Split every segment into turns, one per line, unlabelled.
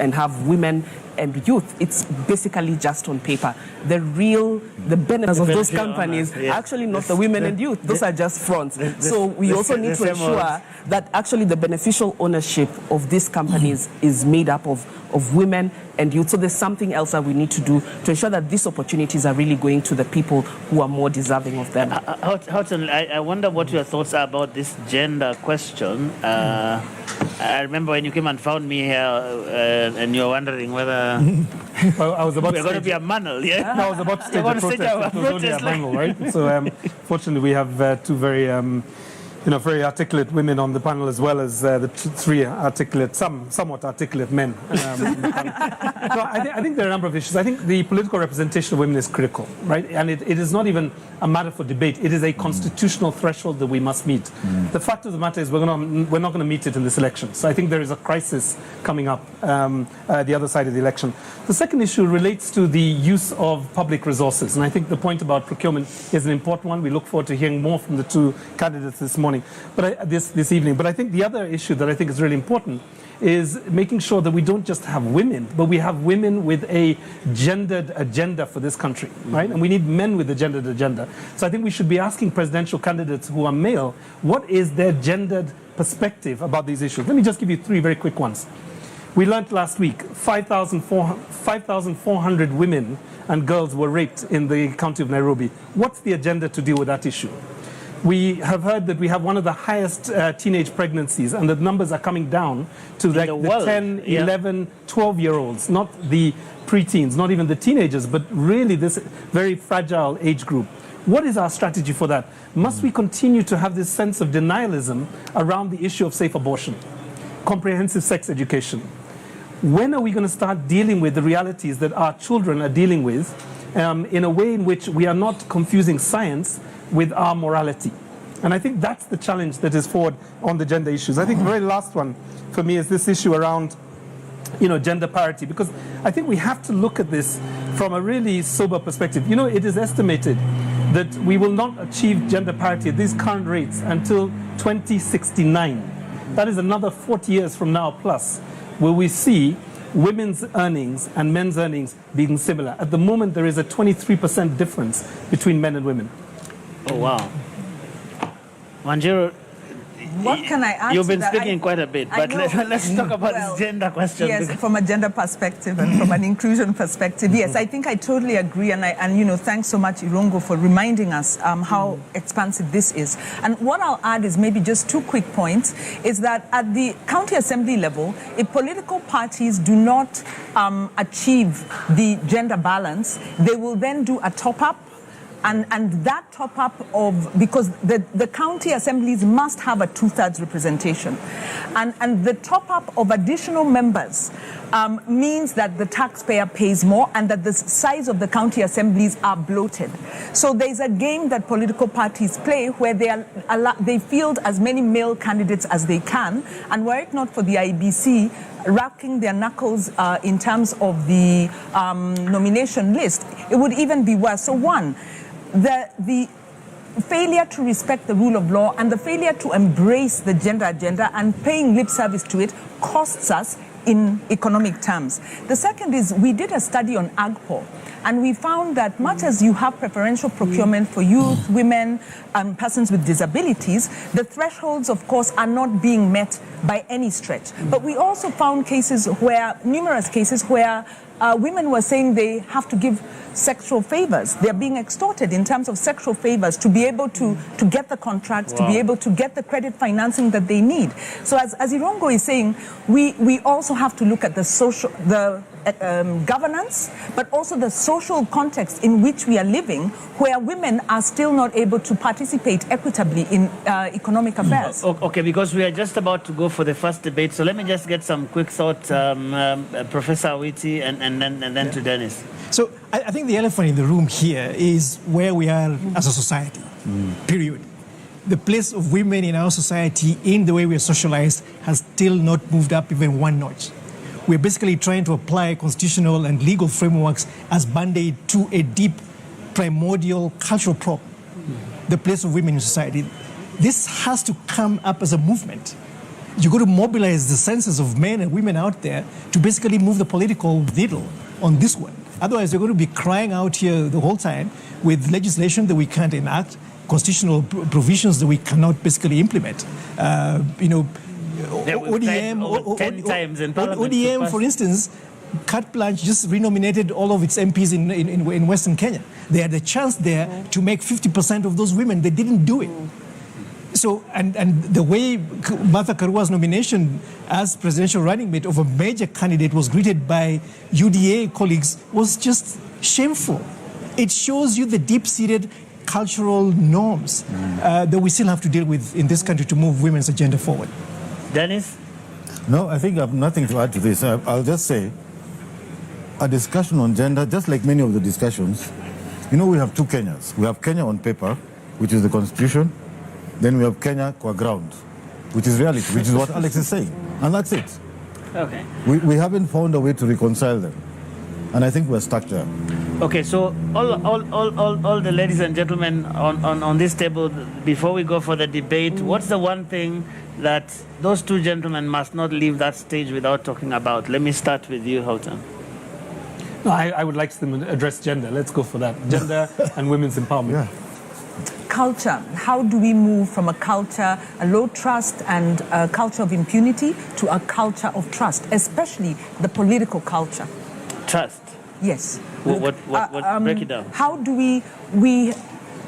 and have women and youth, it's basically just on paper. The benefits of those companies are actually not the women and youth. Those are just fronts. So we also need to ensure that actually the beneficial ownership of these companies is made up of women and youth. So there's something else that we need to do to ensure that these opportunities are really going to the people who are more deserving of them.
Houghton, I wonder what your thoughts are about this gender question. I remember when you came and found me here and you were wondering whether
well, I was about
we're going to be a manel, yeah?
No, I was about to stage a protest. It was only a manel, right? So fortunately we have two very very articulate women on the panel, as well as the three articulate, somewhat articulate men. So I think there are a number of issues. I think the political representation of women is critical, right? And it is not even a matter for debate. It is a constitutional threshold that we must meet. The fact of the matter is we're not going to meet it in this election. So I think there is a crisis coming up the other side of the election. The second issue relates to the use of public resources. And I think the point about procurement is an important one. We look forward to hearing more from the two candidates this morning. But this evening. But I think the other issue that I think is really important is making sure that we don't just have women, but we have women with a gendered agenda for this country, right? And we need men with a gendered agenda. So I think we should be asking presidential candidates who are male, what is their gendered perspective about these issues? Let me just give you three very quick ones. We learned last week 5,400 women and girls were raped in the county of Nairobi. What's the agenda to deal with that issue? We have heard that we have one of the highest teenage pregnancies, and the numbers are coming down to the 10, 11, 12-year-olds, not the preteens, not even the teenagers, but really this very fragile age group. What is our strategy for that? Must we continue to have this sense of denialism around the issue of safe abortion, comprehensive sex education? When are we going to start dealing with the realities that our children are dealing with in a way in which we are not confusing science with our morality? And I think that's the challenge that is forward on the gender issues. I think the very last one for me is this issue around gender parity, because I think we have to look at this from a really sober perspective. It is estimated that we will not achieve gender parity at these current rates until 2069. That is another 40 years from now plus, where we see women's earnings and men's earnings being similar. At the moment, there is a 23% difference between men and women.
Oh, wow. Wanjiru,
what can I add?
You've been speaking quite a bit, but let's talk about this gender question.
Yes, from a gender perspective and from an inclusion perspective, yes, I think I totally agree. And thanks so much, Irongo, for reminding us how expansive this is. And what I'll add is maybe just two quick points, is that at the county assembly level, if political parties do not achieve the gender balance, they will then do a top-up. And that top-up because the county assemblies must have a 2/3 representation. And the top-up of additional members means that the taxpayer pays more and that the size of the county assemblies are bloated. So there's a game that political parties play where they field as many male candidates as they can, and were it not for the IBC racking their knuckles in terms of the nomination list, it would even be worse. So one, the failure to respect the rule of law and the failure to embrace the gender agenda and paying lip service to it costs us in economic terms. The second is we did a study on AGPO, and we found that much as you have preferential procurement for youth, women, and persons with disabilities, the thresholds, of course, are not being met by any stretch. But we also found numerous cases where women were saying they have to give sexual favors. They're being extorted in terms of sexual favors to be able to get the contracts, to be able to get the credit financing that they need. So as Irongo is saying, we also have to look at the governance, but also the social context in which we are living, where women are still not able to participate equitably in economic affairs.
Okay, because we are just about to go for the first debate, so let me just get some quick thoughts, Professor Awiti, and then to Dennis.
So I think the elephant in the room here is where we are as a society, period. The place of women in our society, in the way we are socialized, has still not moved up even one notch. We're basically trying to apply constitutional and legal frameworks as band-aid to a deep, primordial cultural problem, the place of women in society. This has to come up as a movement. You've got to mobilize the senses of men and women out there to basically move the political needle on this one. Otherwise, you're going to be crying out here the whole time with legislation that we can't enact, constitutional provisions that we cannot basically implement.
ODM, 10 times in Parliament.
ODM, for instance, carte blanche just renominated all of its MPs in Western Kenya. They had a chance there to make 50% of those women. They didn't do it. So, and the way Martha Karua's nomination as presidential running mate of a major candidate was greeted by UDA colleagues was just shameful. It shows you the deep-seated cultural norms that we still have to deal with in this country to move women's agenda forward.
Dennis?
No, I think I have nothing to add to this. I'll just say a discussion on gender, just like many of the discussions, we have two Kenyas. We have Kenya on paper, which is the constitution. Then we have Kenya qua ground, which is reality, which is what Alex is saying. And that's it.
Okay.
We haven't found a way to reconcile them. And I think we're stuck there.
Okay, so all the ladies and gentlemen on this table, before we go for the debate, what's the one thing that those two gentlemen must not leave that stage without talking about? Let me start with you, Houghton.
No, I would like to address gender. Let's go for that. Gender and women's empowerment.
Yeah.
Culture. How do we move from a culture, a low trust and a culture of impunity to a culture of trust, especially the political culture?
Trust.
Yes.
What break it down.
How do we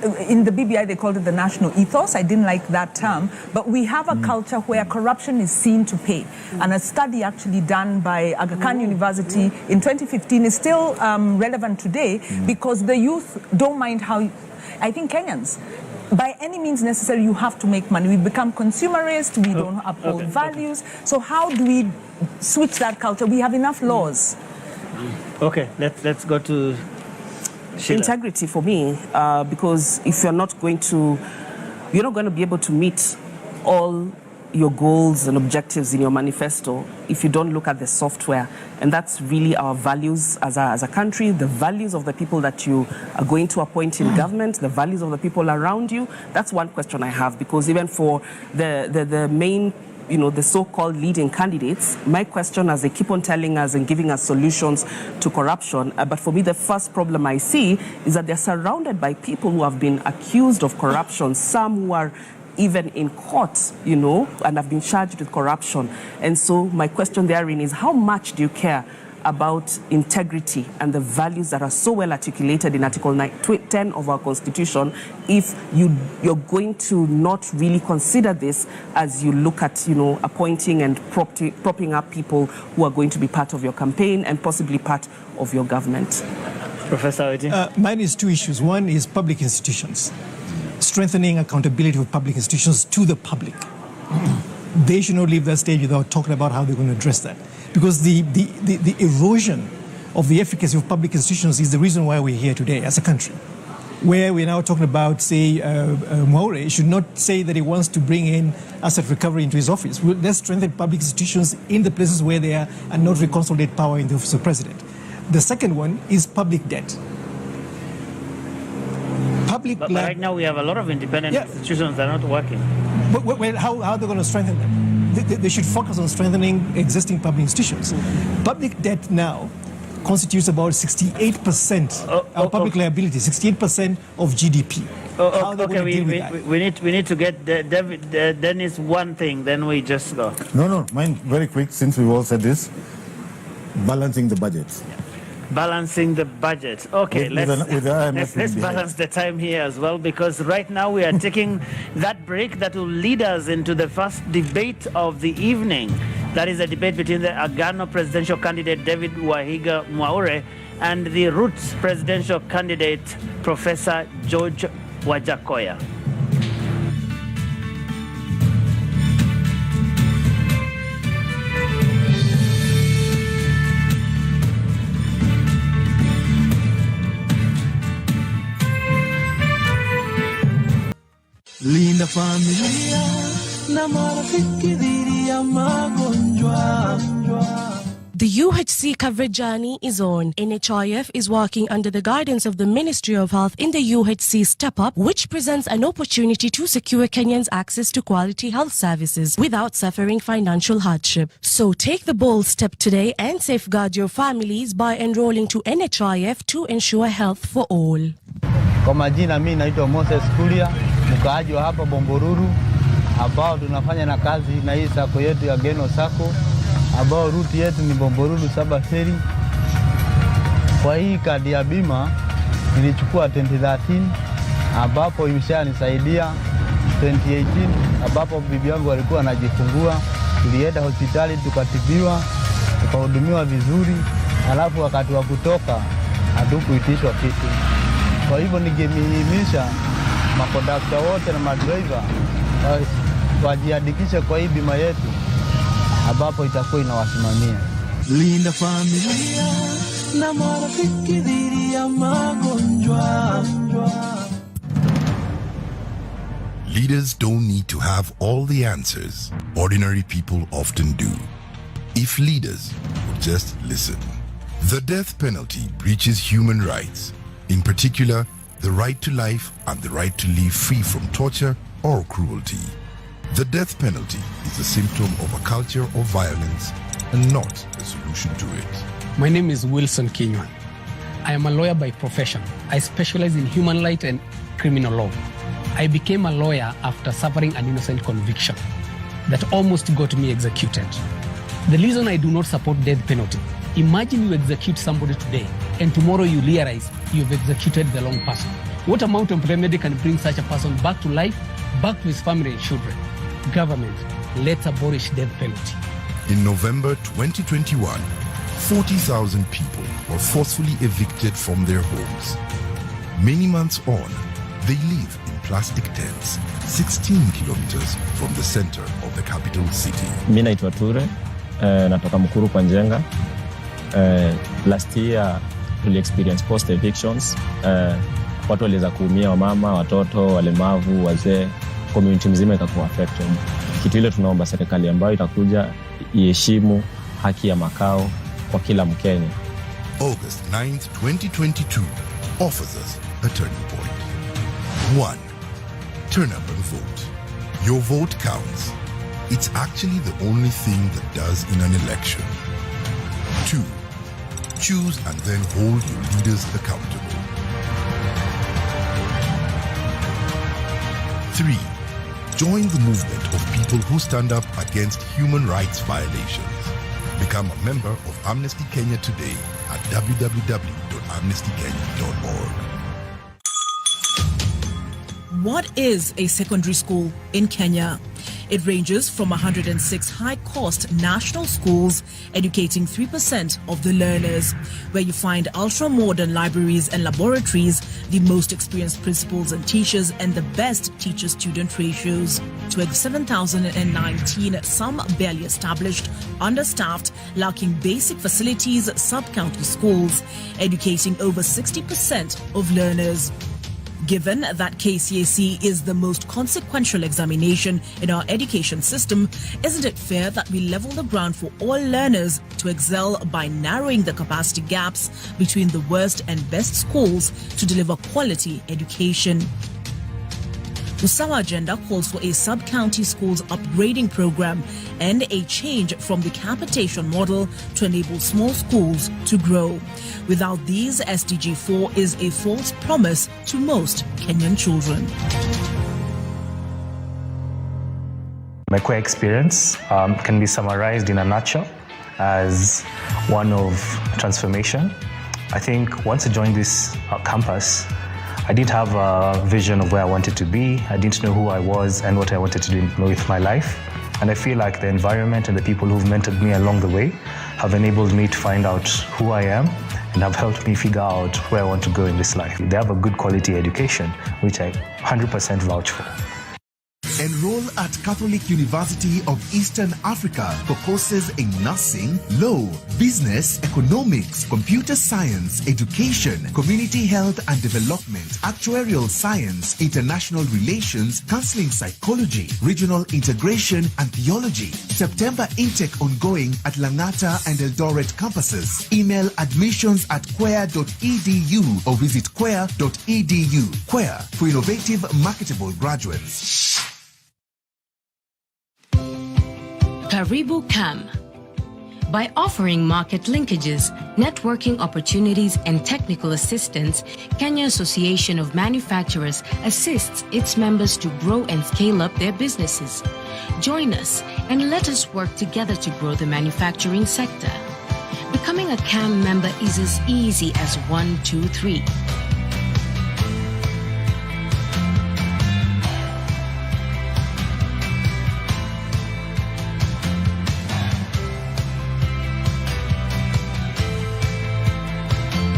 in the BBI they called it the national ethos. I didn't like that term, but we have a culture where corruption is seen to pay. And a study actually done by Aga Khan University in 2015 is still relevant today because the youth don't mind how, I think Kenyans, by any means necessary, you have to make money. We become consumerist, we don't uphold values. So how do we switch that culture? We have enough laws.
Okay, let's go to Sheila.
Integrity for me, because if you're not going to be able to meet all your goals and objectives in your manifesto if you don't look at the software. And that's really our values as a country, the values of the people that you are going to appoint in government, the values of the people around you. That's one question I have, because even for the main the so-called leading candidates, my question, as they keep on telling us and giving us solutions to corruption, but for me the first problem I see is that they're surrounded by people who have been accused of corruption, some who are even in court, and have been charged with corruption. And so my question therein is, how much do you care about integrity and the values that are so well articulated in Article 10 of our Constitution if you're going to not really consider this as you look at, appointing and propping up people who are going to be part of your campaign and possibly part of your government?
Professor Oti?
Mine is two issues. One is public institutions. Strengthening accountability of public institutions to the public. They should not leave that stage without talking about how they're going to address that. Because the erosion of the efficacy of public institutions is the reason why we're here today as a country. Where we're now talking about, say, Mwaure should not say that he wants to bring in asset recovery into his office. Let's strengthen public institutions in the places where they are and not reconsolidate power in the office of president. The second one is public debt.
But right now we have a lot of independent institutions that are not working.
Well, how are they going to strengthen them? They should focus on strengthening existing public institutions. Public debt now constitutes about 68% of public liability, 68% of GDP.
We need to get Dennis one thing, then we just go.
No, mine very quick, since we've all said this. Balancing the budget.
Balancing the budget. Okay, let's balance the time here as well, because right now we are taking that break that will lead us into the first debate of the evening. That is a debate between the Agano presidential candidate David Wahiga Mwaure and the Roots presidential candidate Professor George Wajakoya.
Linda familia na marafiki dhidi ya magonjwa. The UHC coverage journey is on. NHIF is working under the guidance of the Ministry of Health in the UHC Step Up, which presents an opportunity to secure Kenyans access to quality health services without suffering financial hardship. So take the bold step today and safeguard your families by enrolling to NHIF to ensure health for all.
Kwa majina mimi naitwa Moses Kulia, mkaaji wa hapa Bomboruru, ambao tunafanya na kazi na hii sako yetu ya Geno Sako, ambao ruti yetu ni Bomboruru Saba Feri. Kwa hii kadi ya bima nilichukua 2013, ambapo imeshanisaidia 2018, ambapo bibi yangu alikuwa anajifungua. Tulienda hospitali tukatibiwa, tukahudumiwa vizuri, alafu wakati wa kutoka hatukuitishwa kitu. Kwa hivyo ningemhimiza makondakta wote na madriver wajiandikishe kwa hii bima yetu, ambapo itakuwa inawasimamia.
Linda familia na marafiki dhidi ya magonjwa.
Leaders don't need to have all the answers. Ordinary people often do. If leaders would just listen. The death penalty breaches human rights. In particular, the right to life and the right to live free from torture or cruelty. The death penalty is a symptom of a culture of violence and not a solution to it.
My name is Wilson Kinywan. I am a lawyer by profession. I specialize in human rights and criminal law. I became a lawyer after suffering an innocent conviction that almost got me executed. The reason I do not support death penalty: imagine you execute somebody today and tomorrow you realize you've executed the wrong person. What amount of remedy can bring such a person back to life, back to his family and children? Government, let's abolish death penalty.
In November 2021, 40,000 people were forcefully evicted from their homes. Many months on, they live in plastic tents, 16 kilometers from the center of the capital city.
Mimi naitwa Ture, natoka Mukuru kwa Njenga. Last year, we experienced post evictions. Watu waliweza kuumia, wamama, watoto, walemavu, wazee, community mzima ikakuwa affected. Kitu ile tunaomba serikali ambayo itakuja iheshimu haki ya makao kwa kila Mkenya.
August 9th, 2022 offers us a turning point. 1. Turn up and vote. Your vote counts. It's actually the only thing that does in an election. 2. Choose and then hold your leaders accountable. 3. Join the movement of people who stand up against human rights violations. Become a member of Amnesty Kenya today at www.amnestykenya.org.
What is a secondary school in Kenya? It ranges from 106 high-cost national schools educating 3% of the learners, where you find ultra-modern libraries and laboratories, the most experienced principals and teachers, and the best teacher-student ratios. To 7,019, some barely established, understaffed, lacking basic facilities, sub-county schools, educating over 60% of learners. Given that KCSE is the most consequential examination in our education system, isn't it fair that we level the ground for all learners to excel by narrowing the capacity gaps between the worst and best schools to deliver quality education? Usawa Agenda calls for a sub-county schools upgrading program and a change from the capitation model to enable small schools to grow. Without these, SDG 4 is a false promise to most Kenyan children.
My MYKE experience can be summarized in a nutshell as one of transformation. I think once I joined this campus, I didn't have a vision of where I wanted to be. I didn't know who I was and what I wanted to do with my life. And I feel like the environment and the people who've mentored me along the way have enabled me to find out who I am and have helped me figure out where I want to go in this life. They have a good quality education, which I 100% vouch for.
Enroll at Catholic University of Eastern Africa for courses in nursing, law, business, economics, computer science, education, community health and development, actuarial science, international relations, counseling psychology, regional integration and theology. September intake ongoing at Langata and Eldoret campuses. Email admissions@quer.edu or visit quer.edu. Quer for innovative, marketable graduates.
Karibu Cam. By offering market linkages, networking opportunities, and technical assistance, Kenya Association of Manufacturers assists its members to grow and scale up their businesses. Join us and let us work together to grow the manufacturing sector. Becoming a CAM member is as easy as 1, 2, 3.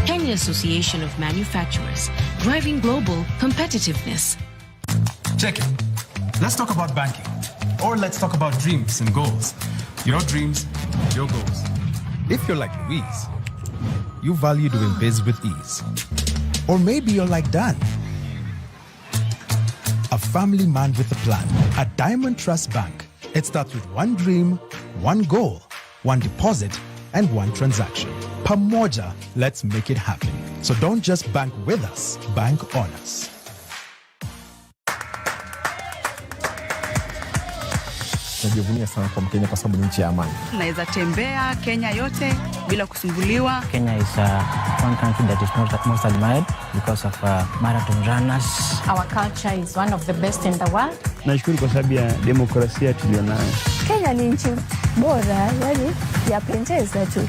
Kenya Association of Manufacturers, driving global competitiveness.
Check it. Let's talk about banking. Or let's talk about dreams and goals. Your dreams, your goals.
If you're like Louise, you value doing biz with ease. Or maybe you're like Dan, a family man with a plan. At Diamond Trust Bank, it starts with one dream, one goal, one deposit, and one transaction. Pamoja, let's make it happen. So don't just bank with us, bank on us.
Najivunia sana kwa Mkenya kwa sababu ni nchi ya amani.
Naweza tembea Kenya yote bila kusumbuliwa.
Kenya is one country that is most admired because of marathon runners.
Our culture is one of the best in the world.
Nashukuru kwa sababu ya demokrasia tulionayo.
Kenya ni nchi bora, yani yapendeza tu.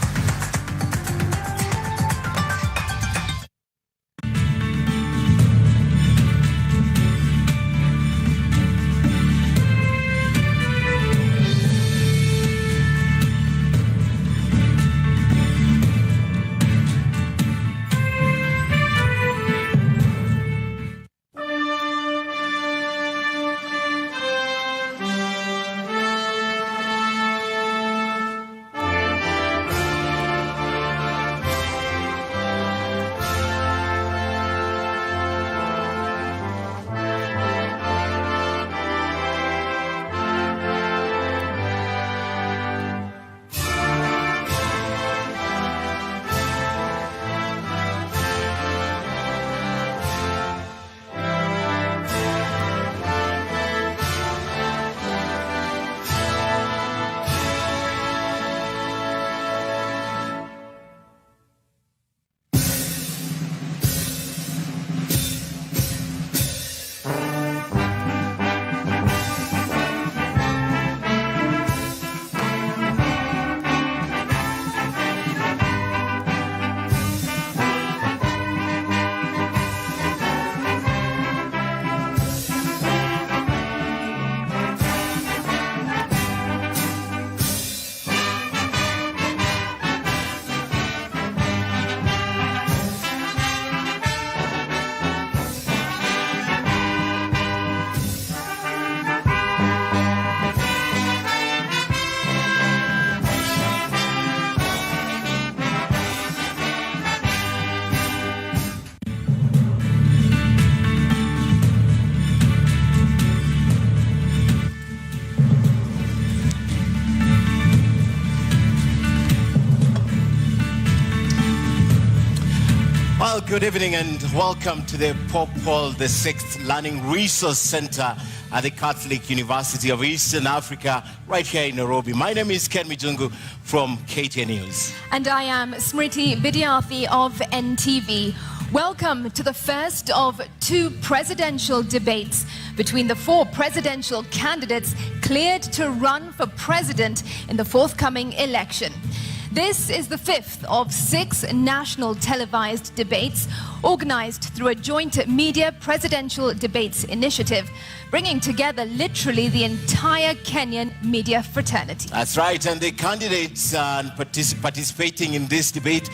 Well, good evening and welcome to the Pope Paul VI Learning Resource Center at the Catholic University of Eastern Africa, right here in Nairobi. My name is Ken Mijungu from KTN News.
And I am Smriti Vidyarthi of NTV. Welcome to the first of two presidential debates between the four presidential candidates cleared to run for president in the forthcoming election. This is the fifth of 6 national televised debates organized through a joint media presidential debates initiative, bringing together literally the entire Kenyan media fraternity.
That's right, and the candidates participating in this debate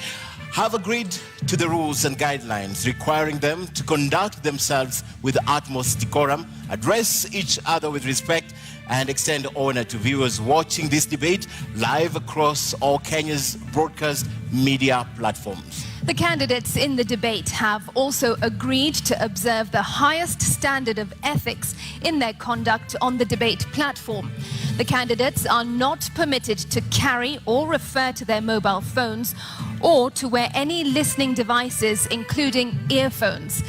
have agreed to the rules and guidelines requiring them to conduct themselves with utmost decorum, address each other with respect, and extend honor to viewers watching this debate live across all Kenya's broadcast media platforms.
The candidates in the debate have also agreed to observe the highest standard of ethics in their conduct on the debate platform. The candidates are not permitted to carry or refer to their mobile phones or to wear any listening devices, including earphones.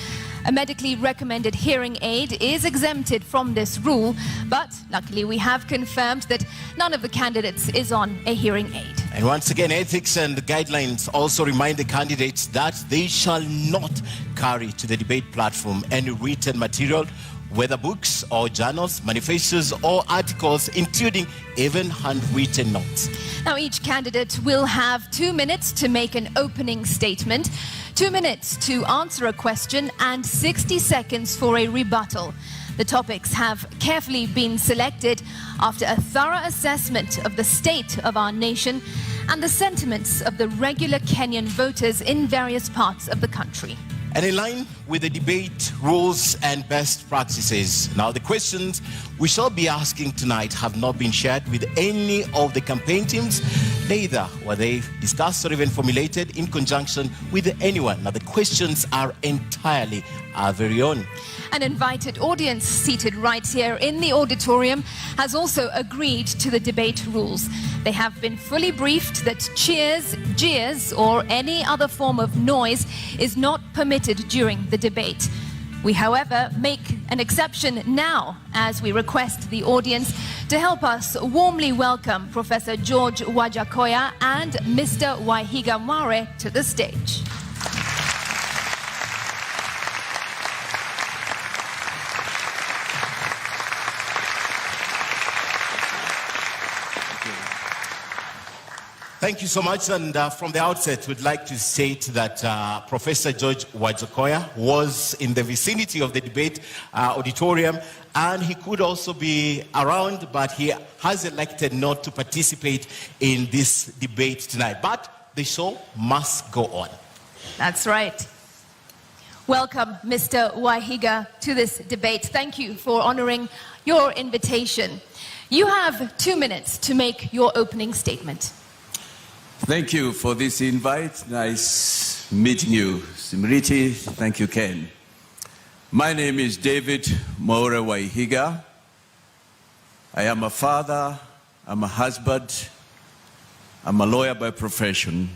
A medically recommended hearing aid is exempted from this rule, but luckily we have confirmed that none of the candidates is on a hearing aid.
And once again, ethics and guidelines also remind the candidates that they shall not carry to the debate platform any written material, whether books or journals, manifestos or articles, including even handwritten notes.
Now, each candidate will have 2 minutes to make an opening statement, 2 minutes to answer a question, and 60 seconds for a rebuttal. The topics have carefully been selected after a thorough assessment of the state of our nation and the sentiments of the regular Kenyan voters in various parts of the country.
And in line with the debate rules and best practices. Now, the questions we shall be asking tonight have not been shared with any of the campaign teams. Neither were they discussed or even formulated in conjunction with anyone. Now, the questions are entirely our very own.
An invited audience seated right here in the auditorium has also agreed to the debate rules. They have been fully briefed that cheers, jeers, or any other form of noise is not permitted during the debate. We, however, make an exception now as we request the audience to help us warmly welcome Professor George Wajakoya and Mr. Mwaure to the stage.
Thank you so much, and from the outset, we'd like to state that Professor George Wajakoya was in the vicinity of the debate auditorium, and he could also be around, but he has elected not to participate in this debate tonight. But the show must go on.
That's right. Welcome, Mr. Wahiga, to this debate. Thank you for honoring your invitation. You have 2 minutes to make your opening statement.
Thank you for this invite. Nice meeting you, Simriti. Thank you, Ken. My name is David Mwaure Wahiga. I am a father, I'm a husband, I'm a lawyer by profession,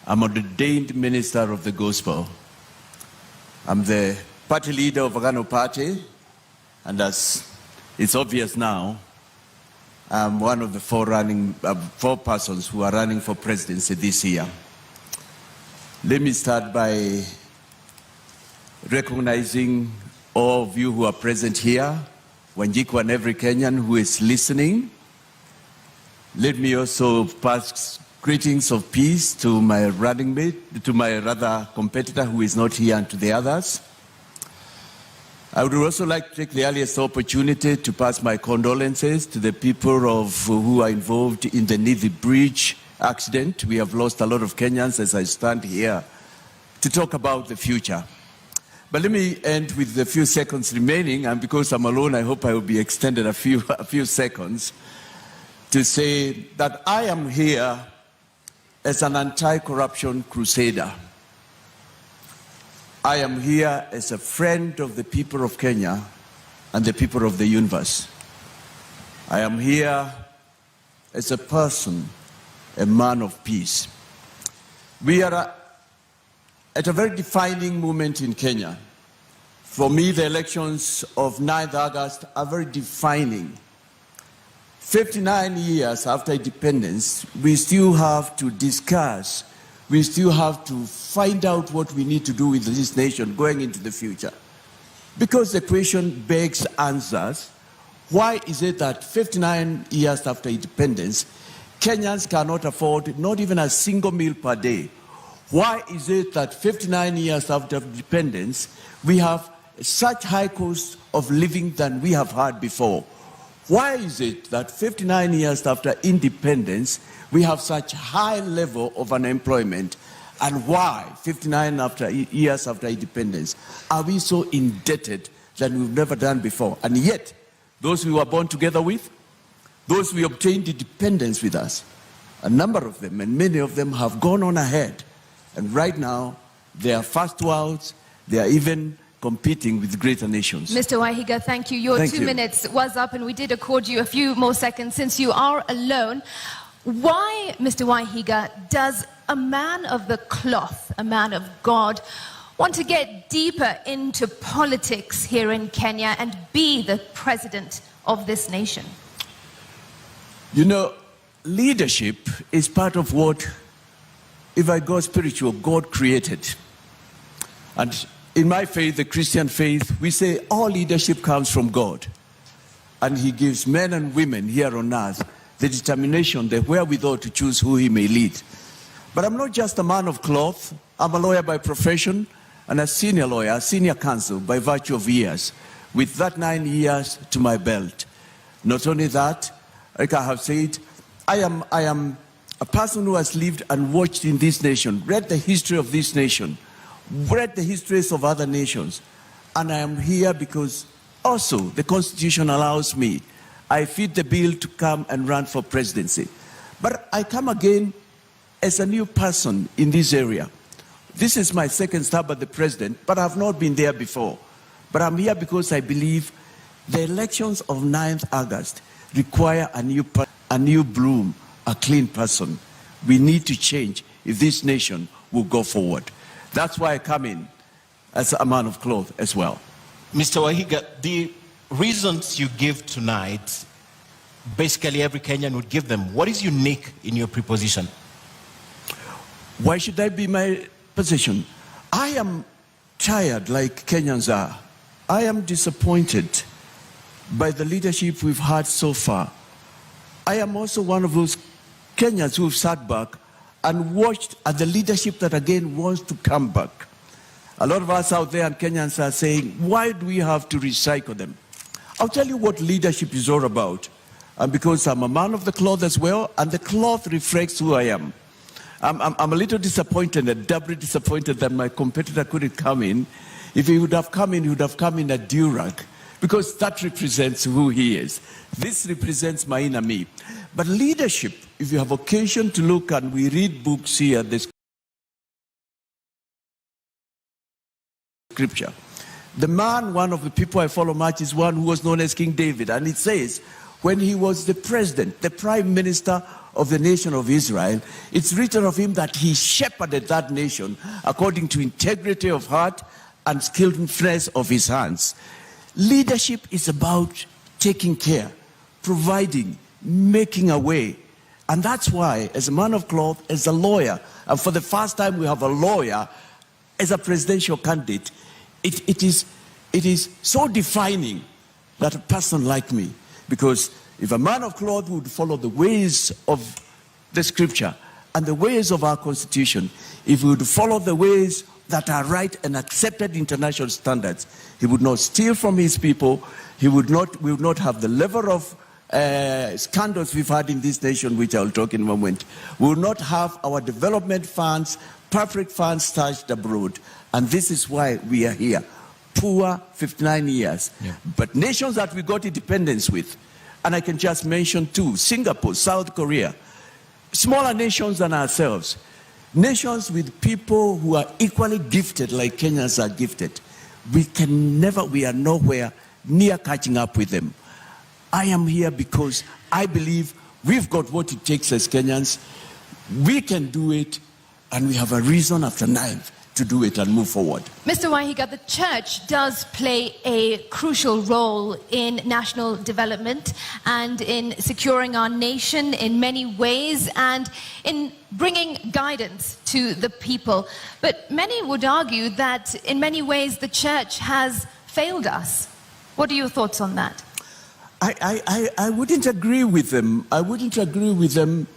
I'm an ordained minister of the gospel. I'm the party leader of Agano Party, and as it's obvious now, I'm one of the four persons who are running for presidency this year. Let me start by recognizing all of you who are present here, Wanjiku and every Kenyan who is listening. Let me also pass greetings of peace to my running mate, to my competitor who is not here, and to the others. I would also like to take the earliest opportunity to pass my condolences to the people who are involved in the Nithi Bridge accident. We have lost a lot of Kenyans as I stand here to talk about the future. But let me end with the few seconds remaining, and because I'm alone, I hope I will be extended a few seconds, to say that I am here as an anti-corruption crusader. I am here as a friend of the people of Kenya and the people of the universe. I am here as a person, a man of peace. We are at a very defining moment in Kenya. For me, the elections of 9th August are very defining. 59 years after independence, we still have to discuss, we still have to find out what we need to do with this nation going into the future. Because the question answers, why is it that 59 years after independence, Kenyans cannot afford not even a single meal per day. Why is it that 59 years after independence, we have such high cost of living than we have had before? Why is it that 59 years after independence, we have such high level of unemployment? And why, 59 years after independence, are we so indebted than we've never done before? And yet, those we were born together with, those we obtained independence with us, a number of them, and many of them have gone on ahead. And right now, they are fast worlds, they are even competing with greater nations.
Mr. Wahiga, thank you. Your
Thank
2
you.
minutes was up, and we did accord you a few more seconds since you are alone. Why, Mr. Wahiga, does a man of the cloth, a man of God, want to get deeper into politics here in Kenya and be the president of this nation?
You know, leadership is part of what, if I go spiritual, God created. And in my faith, the Christian faith, we say all leadership comes from God. And He gives men and women here on earth the determination, the wherewithal to choose who He may lead. But I'm not just a man of cloth. I'm a lawyer by profession and a senior lawyer, a senior counsel by virtue of years, with that 9 years to my belt. Not only that, like I have said, I am a person who has lived and watched in this nation, read the history of this nation, read the histories of other nations. And I am here because also the Constitution allows me, I fit the bill to come and run for presidency. But I come again as a new person in this area. This is my second stab at the president, but I have not been there before. But I'm here because I believe the elections of 9th August require a new bloom, a clean person. We need to change if this nation will go forward. That's why I come in as a man of cloth as well.
Mr. Wahiga, the reasons you give tonight, basically every Kenyan would give them. What is unique in your preposition?
Why should that be my position? I am tired, like Kenyans are. I am disappointed by the leadership we've had so far. I am also one of those Kenyans who've sat back and watched at the leadership that again wants to come back. A lot of us out there and Kenyans are saying, why do we have to recycle them? I'll tell you what leadership is all about. And because I'm a man of the cloth as well, and the cloth reflects who I am. I'm a little disappointed, and doubly disappointed that my competitor couldn't come in. If he would have come in, he would have come in a durag, because that represents who he is. This represents my inner me. But leadership, if you have occasion to look, and we read books here, the scripture. The man, one of the people I follow much, is one who was known as King David. And it says, when he was the president, the prime minister of the nation of Israel, it's written of him that he shepherded that nation according to integrity of heart and skillfulness of his hands. Leadership is about taking care, providing, making a way. And that's why, as a man of cloth, as a lawyer, and for the first time we have a lawyer as a presidential candidate, it is so defining that a person like me, because if a man of cloth would follow the ways of the scripture and the ways of our constitution, if he would follow the ways that are right and accepted international standards, he would not steal from his people, we would not have the level of scandals we've had in this nation, which I'll talk in a moment. We will not have our development funds, public funds stashed abroad. And this is why we are here. Poor 59 years. Yeah. But nations that we got independence with, and I can just mention two, Singapore, South Korea, smaller nations than ourselves, nations with people who are equally gifted like Kenyans are gifted. We are nowhere near catching up with them. I am here because I believe we've got what it takes as Kenyans. We can do it, and we have a reason after 9th to do it and move forward.
Mr. Wahiga, the church does play a crucial role in national development and in securing our nation in many ways and in bringing guidance to the people. But many would argue that in many ways the church has failed us. What are your thoughts on that?
I wouldn't agree with them. I wouldn't agree with them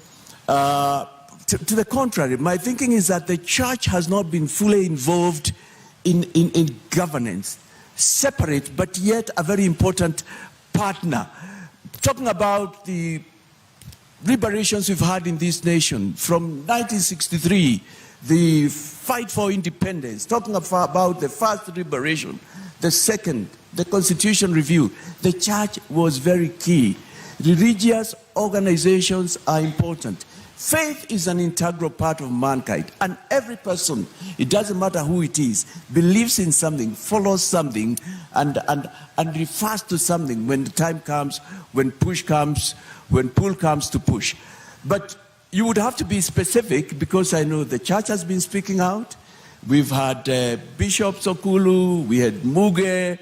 To the contrary, my thinking is that the church has not been fully involved in governance, separate but yet a very important partner. Talking about the liberations we've had in this nation from 1963, the fight for independence, talking about the first liberation, the second, the Constitution review, the church was very key. Religious organizations are important. Faith is an integral part of mankind, and every person, it doesn't matter who it is, believes in something, follows something, and refers to something when the time comes, when push comes, when pull comes to push. But you would have to be specific, because I know the church has been speaking out. We've had Bishop Sokulu, we had Muge,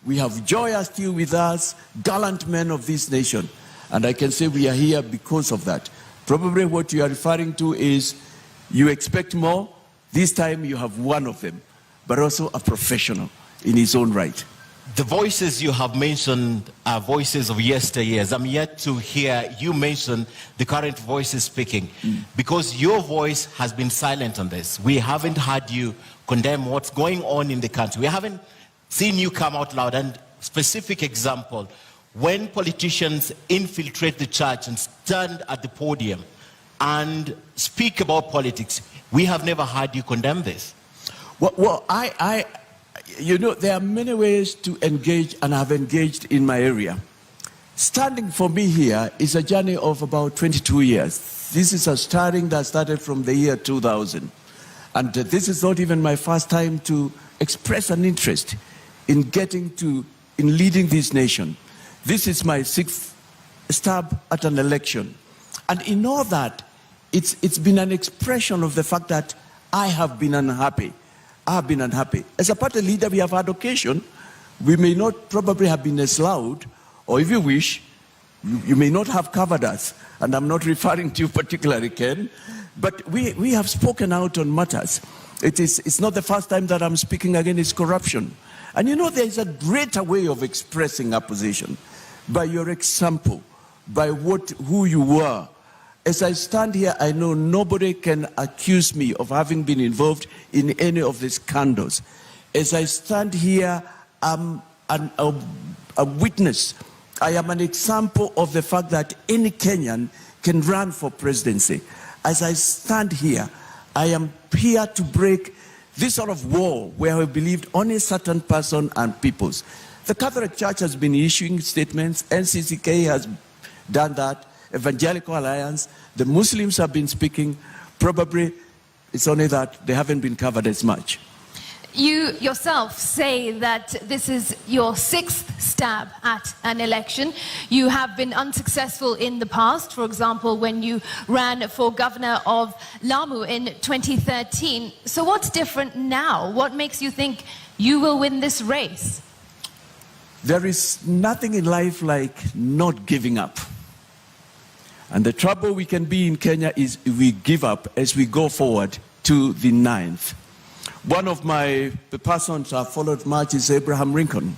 we have Joya still with us, gallant men of this nation. And I can say we are here because of that. Probably what you are referring to is you expect more. This time you have one of them, but also a professional in his own right.
The voices you have mentioned are voices of yesteryears. I'm yet to hear you mention the current voices speaking, because your voice has been silent on this. We haven't heard you condemn what's going on in the country. We haven't seen you come out loud. And specific example, when politicians infiltrate the church and stand at the podium and speak about politics, we have never heard you condemn this.
Well, you know, there are many ways to engage, and I've engaged in my area. Standing for me here is a journey of about 22 years. This is a starting that started from the year 2000. And this is not even my first time to express an interest in leading this nation. This is my 6th stab at an election. And in all that, it's been an expression of the fact that I have been unhappy. I have been unhappy. As a party leader, we have had occasion. We may not probably have been as loud, or if you wish, you may not have covered us. And I'm not referring to you particularly, Ken. But we have spoken out on matters. It's not the first time that I'm speaking against corruption. And you know, there is a greater way of expressing opposition. By your example, by who you were. As I stand here, I know nobody can accuse me of having been involved in any of these scandals. As I stand here, I'm a witness. I am an example of the fact that any Kenyan can run for presidency. As I stand here, I am here to break this sort of wall where we believed only certain person and peoples. The Catholic Church has been issuing statements. NCCK has done that. Evangelical Alliance. The Muslims have been speaking. Probably it's only that they haven't been covered as much.
You yourself say that this is your 6th stab at an election. You have been unsuccessful in the past, for example, when you ran for governor of Lamu in 2013. So what's different now? What makes you think you will win this race?
There is nothing in life like not giving up. And the trouble we can be in Kenya is we give up as we go forward to the 9th. One of the persons I followed much is Abraham Lincoln.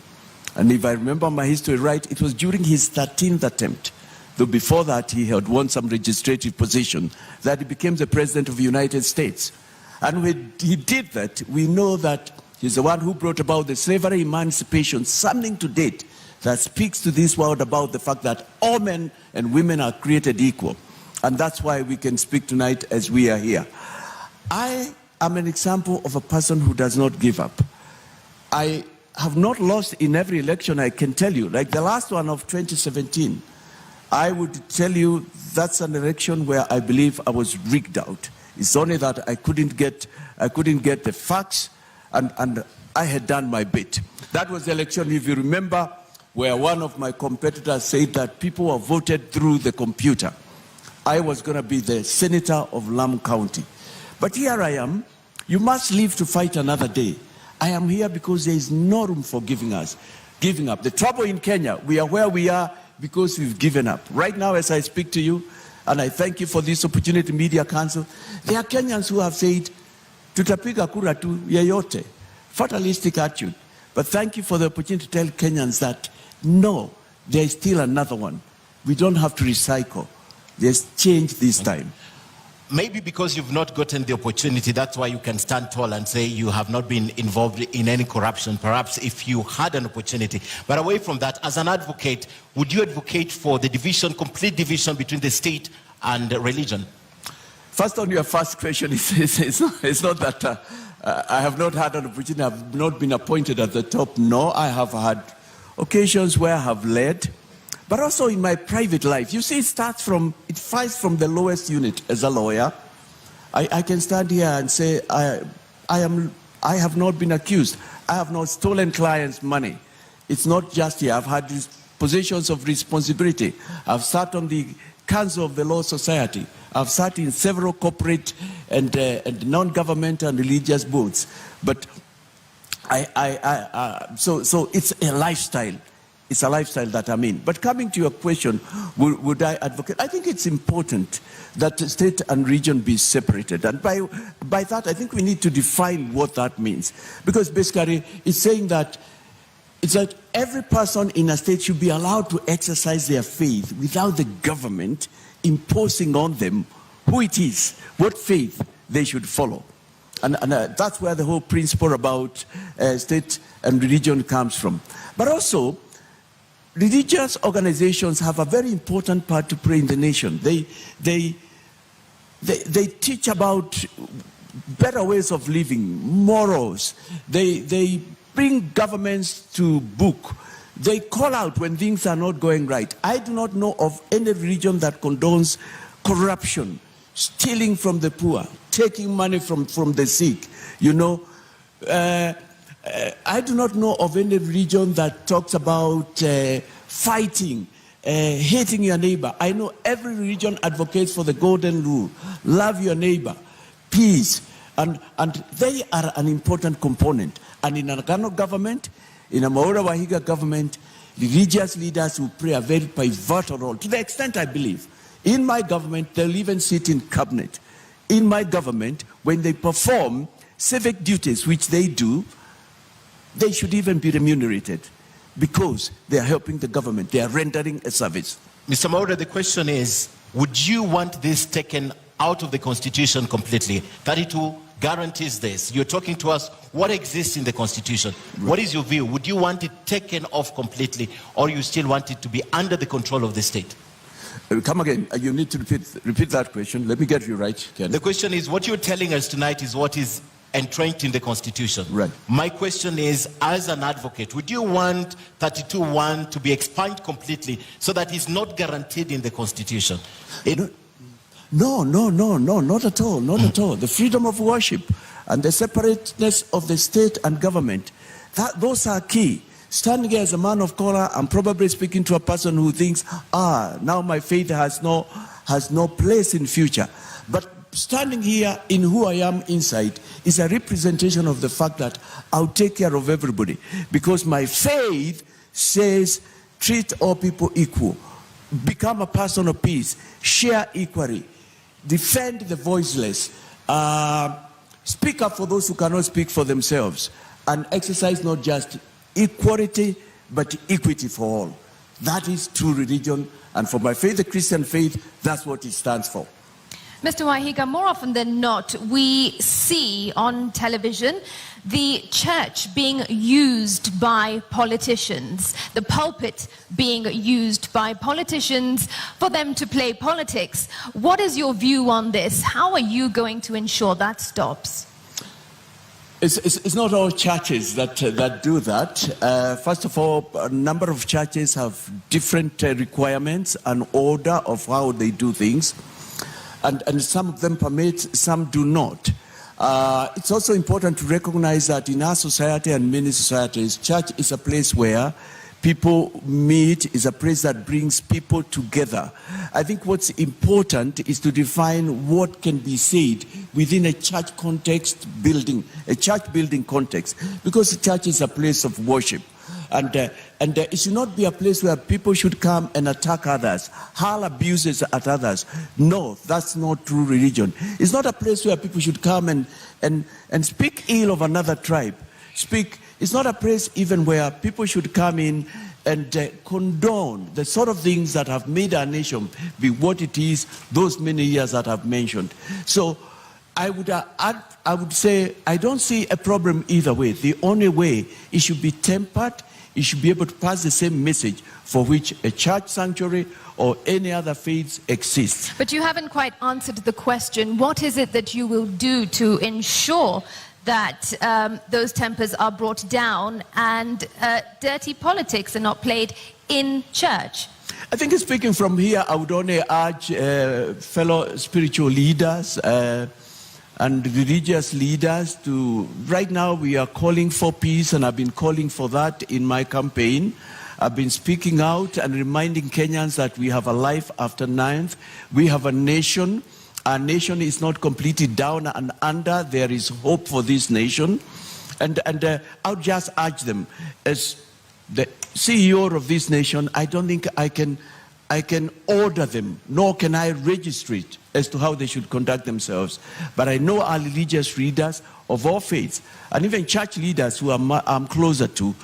And if I remember my history right, it was during his 13th attempt, though before that he had won some legislative position, that he became the President of the United States. And when he did that, we know that he's the one who brought about the slavery emancipation, something to date that speaks to this world about the fact that all men and women are created equal. And that's why we can speak tonight as we are here. I am an example of a person who does not give up. I have not lost in every election, I can tell you. Like the last one of 2017, I would tell you that's an election where I believe I was rigged out. It's only that I couldn't get the facts, and I had done my bit. That was the election, if you remember, where one of my competitors said that people were voted through the computer. I was going to be the senator of Lamu County. But here I am. You must live to fight another day. I am here because there is no room for giving up. The trouble in Kenya, we are where we are because we've given up. Right now, as I speak to you, and I thank you for this opportunity, Media Council, there are Kenyans who have said, tutapiga kura tu yeyote, fatalistic attitude. But thank you for the opportunity to tell Kenyans that, no, there is still another one. We don't have to recycle. There's change this time.
Maybe because you've not gotten the opportunity, that's why you can stand tall and say you have not been involved in any corruption, perhaps if you had an opportunity. But away from that, as an advocate, would you advocate for the division, complete division between the state and religion?
First, on your first question, it's not that I have not had an opportunity, I have not been appointed at the top. No, I have had occasions where I have led, but also in my private life. You see, it fights from the lowest unit. As a lawyer, I can stand here and say, I have not been accused. I have not stolen clients' money. It's not just here. I've had positions of responsibility. I've sat on the Council of the Law Society. I've sat in several corporate and non-government and religious boards. But so it's a lifestyle. It's a lifestyle that I'm in. But coming to your question, would I advocate? I think it's important that state and region be separated. And by that, I think we need to define what that means. Because basically, it's saying that every person in a state should be allowed to exercise their faith without the government imposing on them who it is, what faith they should follow. And that's where the whole principle about state and religion comes from. But also, religious organizations have a very important part to play in the nation. They teach about better ways of living, morals. They bring governments to book. They call out when things are not going right. I do not know of any religion that condones corruption, stealing from the poor, taking money from the sick. You know, I do not know of any religion that talks about fighting, hating your neighbor. I know every religion advocates for the golden rule: love your neighbor, peace, and they are an important component. And in a Ghana government, in a Mwaure Wahiga government, religious leaders will play a very pivotal role. To the extent I believe, in my government, they'll even sit in cabinet. In my government, when they perform civic duties, which they do, they should even be remunerated because they are helping the government. They are rendering a service.
Mr. Mwaure, the question is, would you want this taken out of the Constitution completely? 32 guarantees this. You're talking to us what exists in the Constitution. Right. What is your view? Would you want it taken off completely, or you still want it to be under the control of the state?
Come again. You need to repeat that question. Let me get you right, Ken.
The question is, what you're telling us tonight is what is entrenched in the Constitution.
Right.
My question is, as an advocate, would you want 32(1) to be expunged completely so that it's not guaranteed in the Constitution?
No, not at all, not at all. The freedom of worship and the separateness of the state and government, those are key. Standing here as a man of color, I'm probably speaking to a person who thinks, now my faith has no place in future. But standing here in who I am inside is a representation of the fact that I'll take care of everybody. Because my faith says, treat all people equal. Become a person of peace. Share equally. Defend the voiceless. Speak up for those who cannot speak for themselves. And exercise not just equality, but equity for all. That is true religion. And for my faith, the Christian faith, that's what it stands for.
Mr. Wahiga, more often than not, we see on television the church being used by politicians, the pulpit being used by politicians for them to play politics. What is your view on this? How are you going to ensure that stops?
It's not all churches that do that. First of all, a number of churches have different requirements and order of how they do things. And some of them permit, some do not. It's also important to recognize that in our society and many societies, church is a place where people meet, is a place that brings people together. I think what's important is to define what can be said within a church context building, a church building context, because the church is a place of worship. And it should not be a place where people should come and attack others, hurl abuses at others. No, that's not true religion. It's not a place where people should come and speak ill of another tribe. It's not a place even where people should come in and condone the sort of things that have made our nation be what it is those many years that I've mentioned. So I would say I don't see a problem either way. The only way, it should be tempered, it should be able to pass the same message for which a church sanctuary or any other faiths exists.
But you haven't quite answered the question. What is it that you will do to ensure that those tempers are brought down and dirty politics are not played in church?
I think speaking from here, I would only urge fellow spiritual leaders and religious leaders to, right now we are calling for peace, and I've been calling for that in my campaign. I've been speaking out and reminding Kenyans that we have a life after 9th. We have a nation. Our nation is not completely down and under. There is hope for this nation. And I would just urge them, as the CEO of this nation, I don't think I can order them, nor can I register it as to how they should conduct themselves. But I know our religious leaders of all faiths, and even church leaders who I'm closer to,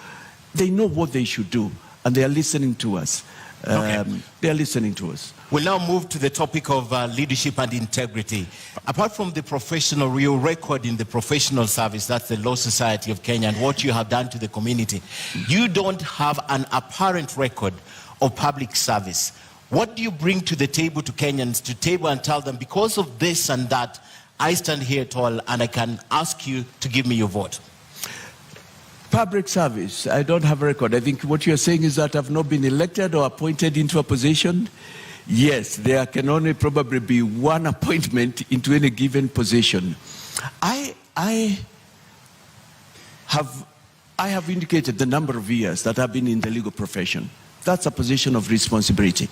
they know what they should do, and they are listening to us. They are listening to us.
We'll now move to the topic of leadership and integrity. Apart from the professional, your record in the professional service, that's the Law Society of Kenya, and what you have done to the community, you don't have an apparent record of public service. What do you bring to the table to Kenyans to table and tell them, because of this and that, I stand here tall and I can ask you to give me your vote?
Public service, I don't have a record. I think what you're saying is that I've not been elected or appointed into a position. Yes, there can only probably be one appointment into any given position. I have indicated the number of years that I've been in the legal profession. That's a position of responsibility.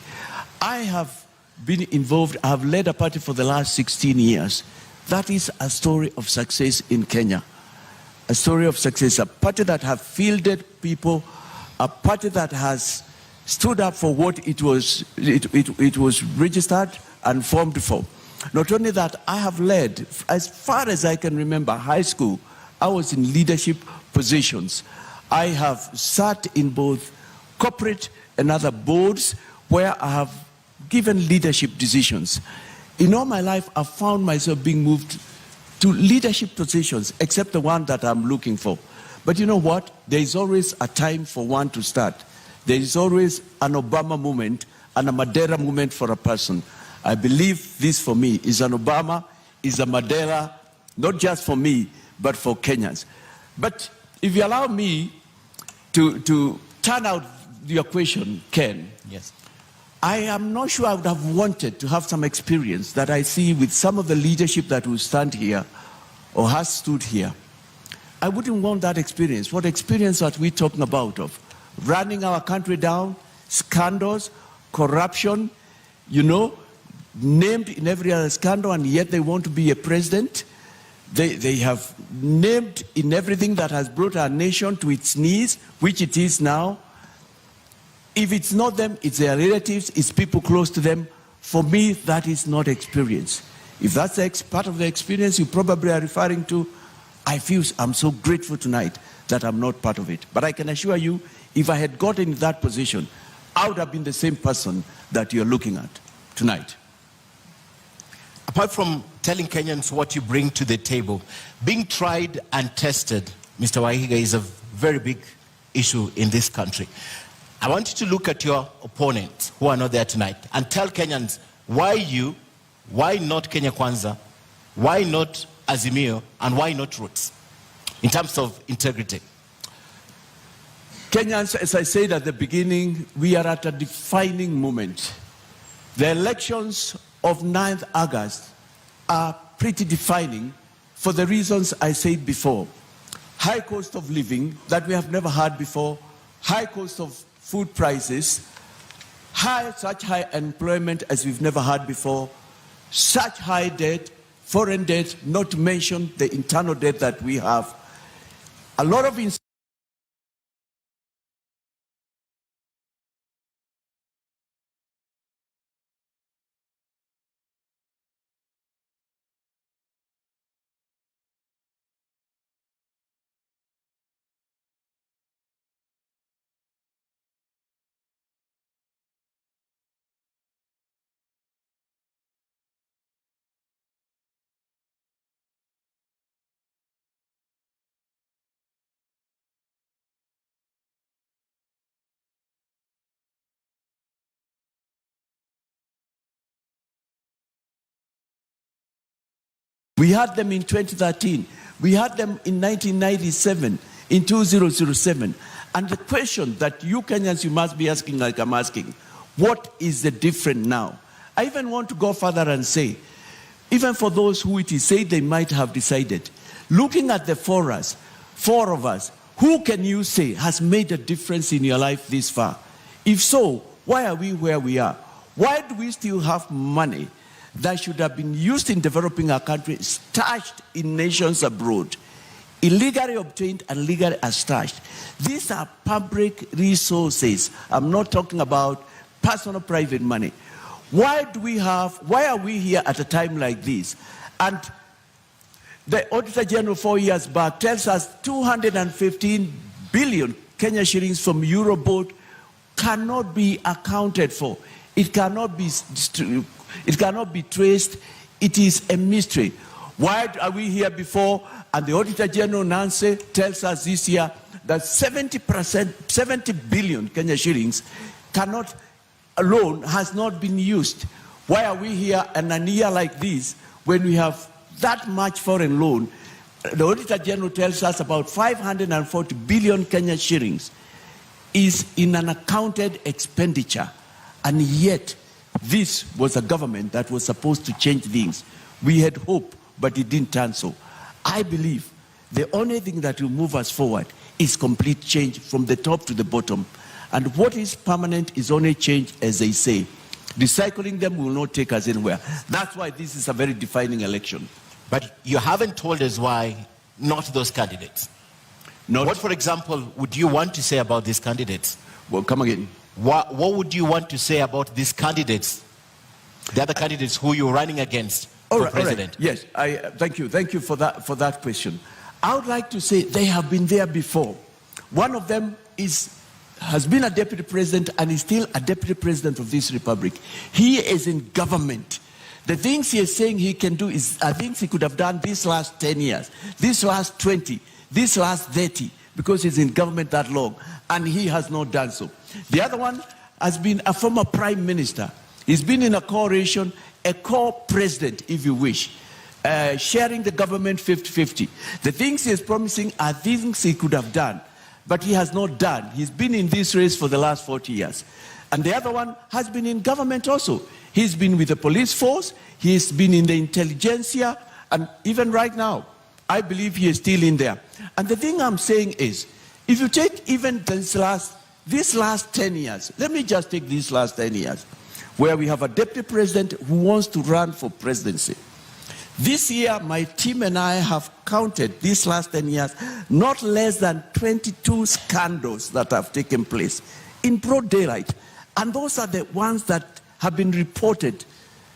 I have been involved, I have led a party for the last 16 years. That is a story of success in Kenya. A story of success, a party that has fielded people, a party that has stood up for what it was registered and formed for. Not only that, I have led, as far as I can remember, high school, I was in leadership positions. I have sat in both corporate and other boards where I have given leadership decisions. In all my life, I've found myself being moved to leadership positions, except the one that I'm looking for. But you know what? There is always a time for one to start. There is always an Obama moment and a Madeira moment for a person. I believe this for me is an Obama, is a Madeira, not just for me, but for Kenyans. But if you allow me to turn out your question, Ken.
Yes.
I am not sure I would have wanted to have some experience that I see with some of the leadership that will stand here or has stood here. I wouldn't want that experience. What experience are we talking about of? Running our country down, scandals, corruption, you know, named in every other scandal, and yet they want to be a president. They have named in everything that has brought our nation to its knees, which it is now. If it's not them, it's their relatives, it's people close to them. For me, that is not experience. If that's part of the experience you probably are referring to, I'm so grateful tonight that I'm not part of it. But I can assure you, if I had gotten in that position, I would have been the same person that you're looking at tonight.
Apart from telling Kenyans what you bring to the table, being tried and tested, Mr. Wajakoya, is a very big issue in this country. I want you to look at your opponents who are not there tonight and tell Kenyans why you, why not Kenya Kwanza, why not Azimio, and why not Roots in terms of integrity.
Kenyans, as I said at the beginning, we are at a defining moment. The elections of 9th August are pretty defining for the reasons I said before. High cost of living that we have never had before, high cost of food prices, such high employment as we've never had before, such high debt, foreign debt, not to mention the internal debt that we have. A lot of We had them in 2013. We had them in 1997, in 2007. And the question that you Kenyans, you must be asking, like I'm asking, what is the difference now? I even want to go further and say, even for those who it is said they might have decided, looking at the four of us, who can you say has made a difference in your life this far? If so, why are we where we are? Why do we still have money that should have been used in developing our country, stashed in nations abroad, illegally obtained and legally stashed? These are public resources. I'm not talking about personal private money. Why are we here at a time like this? And the Auditor General 4 years back tells us 215 billion Kenya shillings from Euroboard cannot be accounted for. It cannot be traced. It is a mystery. Why are we here before? And the Auditor General Nancy tells us this year that 70 billion Kenya shillings alone has not been used. Why are we here in a year like this when we have that much foreign loan? The Auditor General tells us about 540 billion Kenya shillings is in an accounted expenditure. And yet, this was a government that was supposed to change things. We had hope, but it didn't turn so. I believe the only thing that will move us forward is complete change from the top to the bottom. And what is permanent is only change, as they say. Recycling them will not take us anywhere. That's why this is a very defining election.
But you haven't told us why not those candidates. What, for example, would you want to say about these candidates?
Well, come again.
What would you want to say about these candidates, the other candidates who you're running against for president?
All right. Yes, thank you. Thank you for that question. I would like to say they have been there before. One of them has been a deputy president and is still a deputy president of this republic. He is in government. The things he is saying he can do are things he could have done these last 10 years, this last 20, this last 30, because he's in government that long, and he has not done so. The other one has been a former prime minister. He's been in a coalition, a co-president, if you wish, sharing the government 50-50. The things he is promising are things he could have done, but he has not done. He's been in this race for the last 40 years. And the other one has been in government also. He's been with the police force, he's been in the intelligentsia, and even right now, I believe he is still in there. And the thing I'm saying is, if you take even this last 10 years, let me just take these last 10 years, where we have a deputy president who wants to run for presidency. This year, my team and I have counted these last 10 years, not less than 22 scandals that have taken place in broad daylight. And those are the ones that have been reported.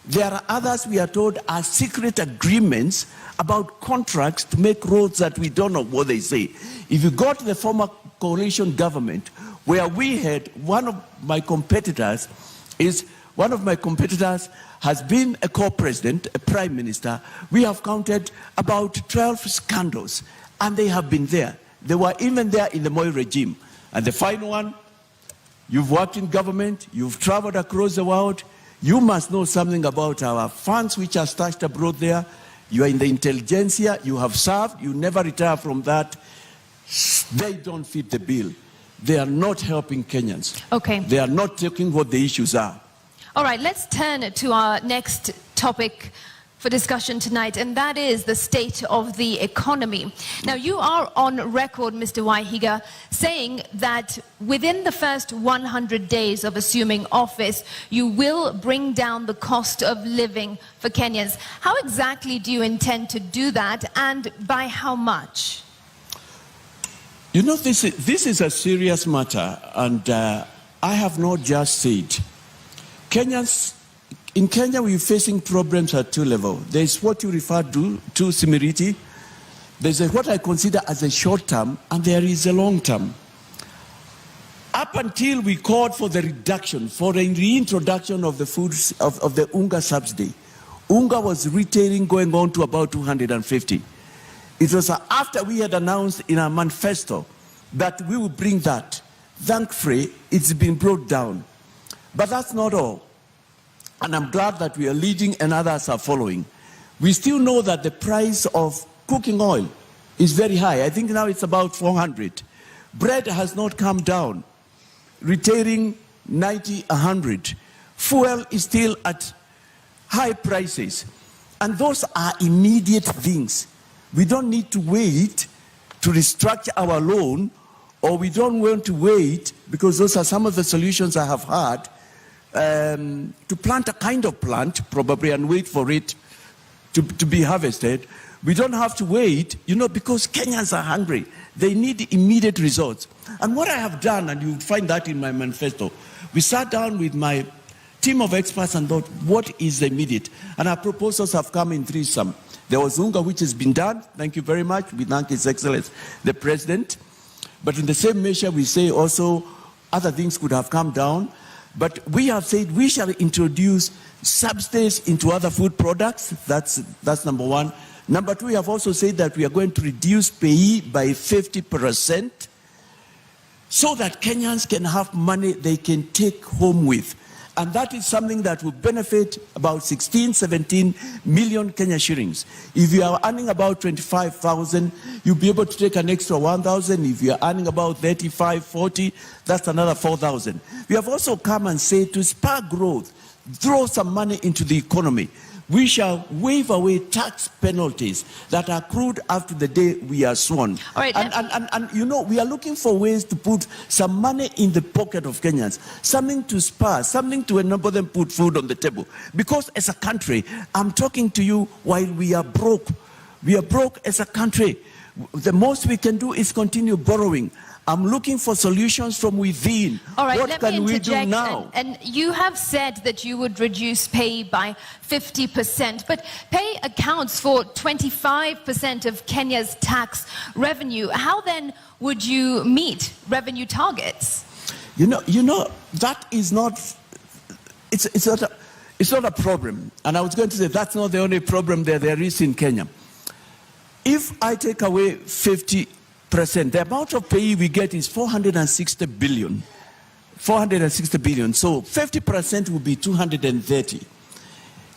There are others we are told are secret agreements about contracts to make roads that we don't know what they say. If you go to the former coalition government, where we had one of my competitors has been a co-president, a prime minister. We have counted about 12 scandals, and they have been there. They were even there in the Mwaure regime. And the final one, you've worked in government, you've traveled across the world, you must know something about our funds which are stashed abroad there. You are in the intelligentsia, you have served, you never retire from that. They don't fit the bill. They are not helping Kenyans.
Okay.
They are not taking what the issues are.
All right, let's turn to our next topic for discussion tonight, and that is the state of the economy. Now, you are on record, Mr. Wajakoya, saying that within the first 100 days of assuming office, you will bring down the cost of living for Kenyans. How exactly do you intend to do that, and by how much?
You know, this is a serious matter, and I have not just said. In Kenya, we're facing problems at two levels. There's what you refer to similarity. There's what I consider as a short term, and there is a long term. Up until we called for the reduction, for the reintroduction of the foods, of the unga subsidy, unga was retailing going on to about 250. It was after we had announced in our manifesto that we would bring that. Thankfully, it's been brought down. But that's not all. And I'm glad that we are leading and others are following. We still know that the price of cooking oil is very high. I think now it's about 400. Bread has not come down, retailing 90, 100. Fuel is still at high prices. And those are immediate things. We don't need to wait to restructure our loan, or we don't want to wait, because those are some of the solutions I have had, to plant a kind of plant, probably, and wait for it to be harvested. We don't have to wait, because Kenyans are hungry. They need immediate results. And what I have done, and you'll find that in my manifesto, we sat down with my team of experts and thought, what is the immediate? And our proposals have come in threesome. There was Unga, which has been done. Thank you very much. We thank His Excellency, the President. But in the same measure, we say also other things could have come down. But we have said we shall introduce subsidies into other food products. That's number one. Number two, we have also said that we are going to reduce pay by 50% so that Kenyans can have money they can take home with. And that is something that will benefit about 16, 17 million Kenya shillings. If you are earning about 25,000, you'll be able to take an extra 1,000. If you are earning about 35, 40, that's another 4,000. We have also come and said to spur growth, throw some money into the economy. We shall waive away tax penalties that are accrued after the day we are sworn.
All right,
and we are looking for ways to put some money in the pocket of Kenyans, something to spur, something to enable them put food on the table. Because as a country, I'm talking to you while we are broke. We are broke as a country. The most we can do is continue borrowing. I'm looking for solutions from within.
All right,
what can we do now?
And you have said that you would reduce pay by 50%, but pay accounts for 25% of Kenya's tax revenue. How then would you meet revenue targets?
That is not, it's not a problem. And I was going to say that's not the only problem there is in Kenya. If I take away 50%, the amount of pay we get is 460 billion. 460 billion. So 50% will be 230.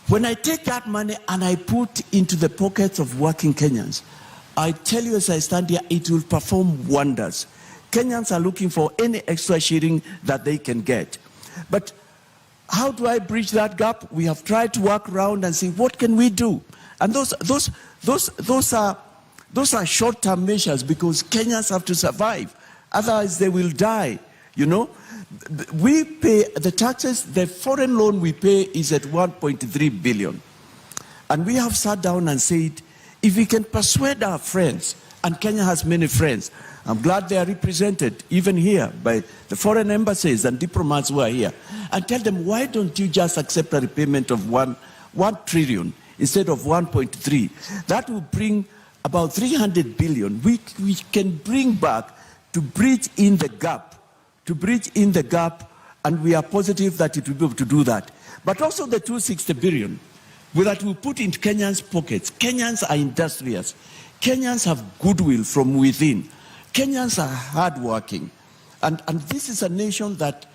When I take that money and I put into the pockets of working Kenyans, I tell you as I stand here, it will perform wonders. Kenyans are looking for any extra shilling that they can get. But how do I bridge that gap? We have tried to work around and see what can we do. And those are short-term measures because Kenyans have to survive. Otherwise, they will die, We pay the taxes, the foreign loan we pay is at 1.3 billion. And we have sat down and said, if we can persuade our friends, and Kenya has many friends, I'm glad they are represented even here by the foreign embassies and diplomats who are here, and tell them, why don't you just accept a repayment of 1 trillion instead of 1.3? That will bring about 300 billion we can bring back to bridge in the gap, and we are positive that it will be able to do that. But also the 260 billion that we put in Kenyans' pockets. Kenyans are industrious. Kenyans have goodwill from within. Kenyans are hardworking. And this is a nation that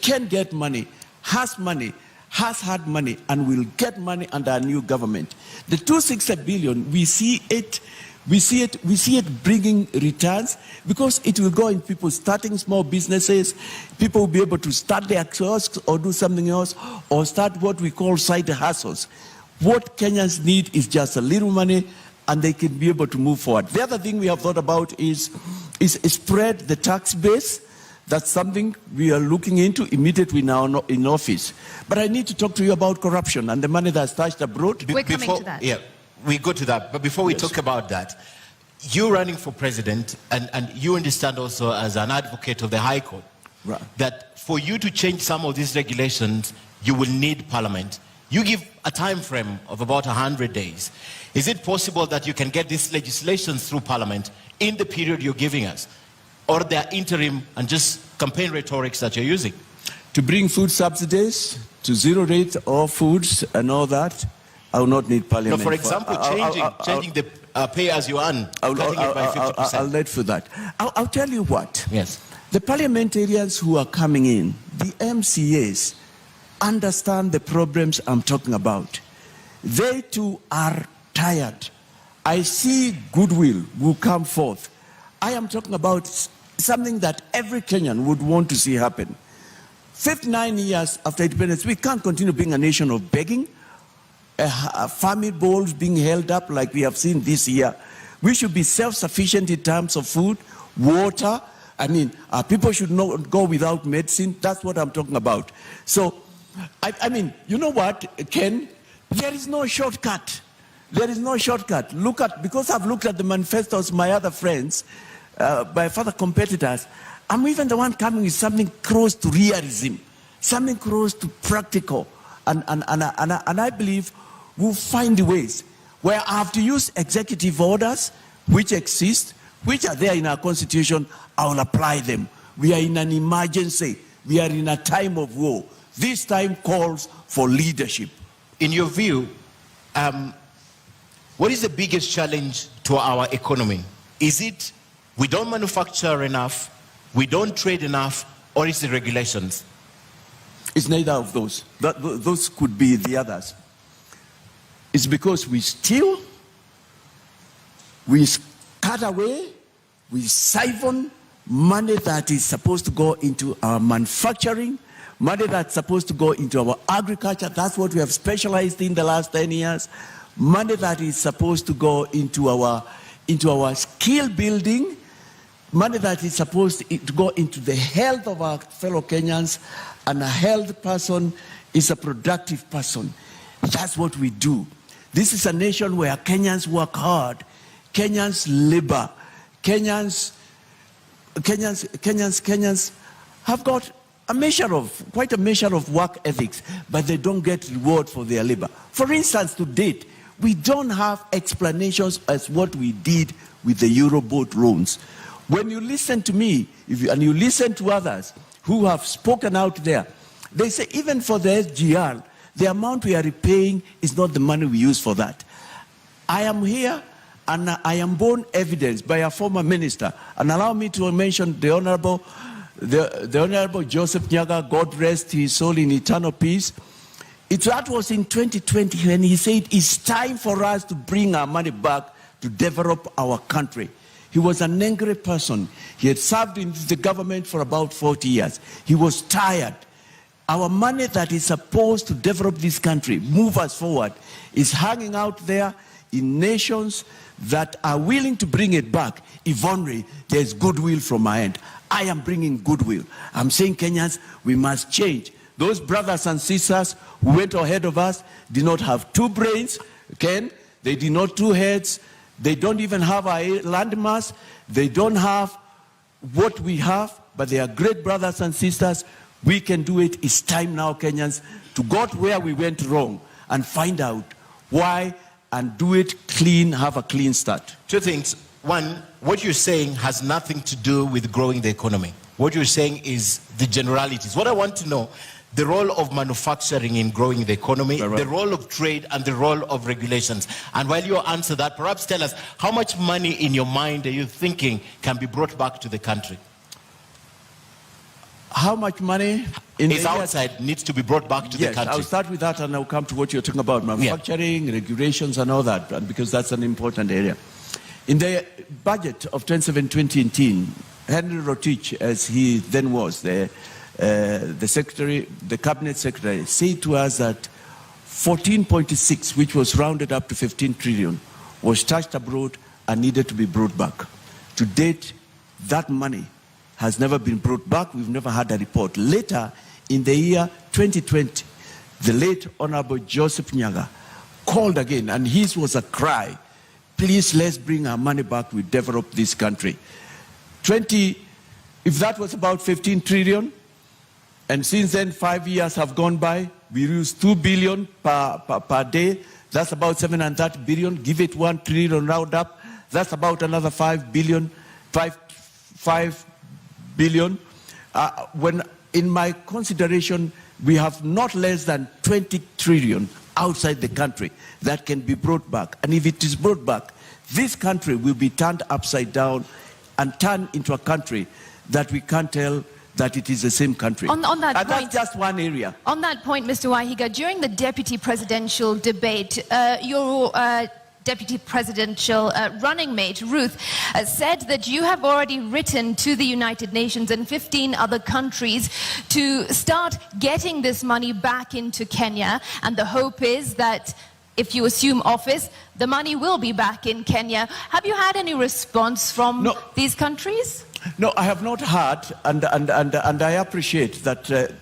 can get money, has had money, and will get money under a new government. The 260 billion, we see it bringing returns because it will go in people starting small businesses. People will be able to start their kiosks or do something else or start what we call side hustles. What Kenyans need is just a little money and they can be able to move forward. The other thing we have thought about is spread the tax base. That's something we are looking into immediately now in office. But I need to talk to you about corruption and the money that's stashed abroad.
We're coming to that.
Yeah, we go to that. But before we talk about that, you're running for president, and you understand also as an advocate of the High Court, right, that for you to change some of these regulations, you will need Parliament. You give a time frame of about 100 days. Is it possible that you can get these legislations through Parliament in the period you're giving us? Or they're interim and just campaign rhetorics that you're using?
To bring food subsidies to zero rate all foods and all that, I will not need Parliament.
No, for example, changing the pay as you earn, cutting it by 50%.
I'll let for that. I'll tell you what.
Yes.
The parliamentarians who are coming in, the MCAs, understand the problems I'm talking about. They too are tired. I see goodwill will come forth. I am talking about something that every Kenyan would want to see happen. 59 years after independence, we can't continue being a nation of begging, family bowls being held up like we have seen this year. We should be self-sufficient in terms of food, water. I mean, people should not go without medicine. That's what I'm talking about. So, I mean, you know what, Ken? There is no shortcut. There is no shortcut. Because I've looked at the manifestos of my other friends, my other competitors, I'm even the one coming with something close to realism, something close to practical. And I believe we'll find ways where I have to use executive orders, which exist, which are there in our constitution. I will apply them. We are in an emergency. We are in a time of war. This time calls for leadership.
In your view, what is the biggest challenge to our economy? Is it we don't manufacture enough, we don't trade enough, or is it regulations?
It's neither of those. Those could be the others. It's because we steal, we cut away, we siphon money that is supposed to go into our manufacturing, money that's supposed to go into our agriculture. That's what we have specialized in the last 10 years. Money that is supposed to go into our skill building, money that is supposed to go into the health of our fellow Kenyans. And a healthy person is a productive person. That's what we do. This is a nation where Kenyans work hard, Kenyans labor, Kenyans have got quite a measure of work ethics, but they don't get reward for their labor. For instance, to date, we don't have explanations as what we did with the Euroboat loans. When you listen to me, and you listen to others who have spoken out there, they say even for the SGR, the amount we are repaying is not the money we use for that. I am here and I am borne evidence by a former minister, and allow me to mention the Honorable Joseph Nyaga, God rest his soul in eternal peace. That was in 2020 when he said it's time for us to bring our money back to develop our country. He was an angry person. He had served in the government for about 40 years. He was tired. Our money that is supposed to develop this country, move us forward, is hanging out there in nations that are willing to bring it back if only there's goodwill from my end. I am bringing goodwill. I'm saying, Kenyans, we must change. Those brothers and sisters who went ahead of us did not have two brains, Ken. They did not two heads. They don't even have a landmass. They don't have what we have, but they are great brothers and sisters. We can do it. It's time now, Kenyans, to go to where we went wrong and find out why and do it clean, have a clean start.
Two things. One, what you're saying has nothing to do with growing the economy. What you're saying is the generalities. What I want to know, the role of manufacturing in growing the economy, the role of trade, and the role of regulations. And while you answer that, perhaps tell us how much money in your mind are you thinking can be brought back to the country?
How much money
is outside needs to be brought back to the country?
I'll start with that and I'll come to what you're talking about, manufacturing, regulations and all that, because that's an important area. In the budget of 2017-2018, Henry Rotich, as he then was, the cabinet secretary, said to us that 14.6, which was rounded up to 15 trillion, was touched abroad and needed to be brought back. To date, that money has never been brought back. We've never had a report. Later, in the year 2020, the late Honorable Joseph Nyaga called again, and his was a cry, please, let's bring our money back. We develop this country. If that was about 15 trillion, and since then 5 years have gone by, we use 2 billion per day. That's about 730 billion. Give it 1 trillion round up. That's about another 5 billion. 5 billion. When in my consideration, we have not less than 20 trillion outside the country that can be brought back. And if it is brought back, this country will be turned upside down and turned into a country that we can't tell that it is the same country.
On that
And
point,
that's just one area.
On that point, Mr. Wahiga, during the deputy presidential debate, your deputy presidential running mate, Ruth, said that you have already written to the United Nations and 15 other countries to start getting this money back into Kenya. And the hope is that if you assume office, the money will be back in Kenya. Have you had any response from these countries?
No, I have not heard, and I appreciate that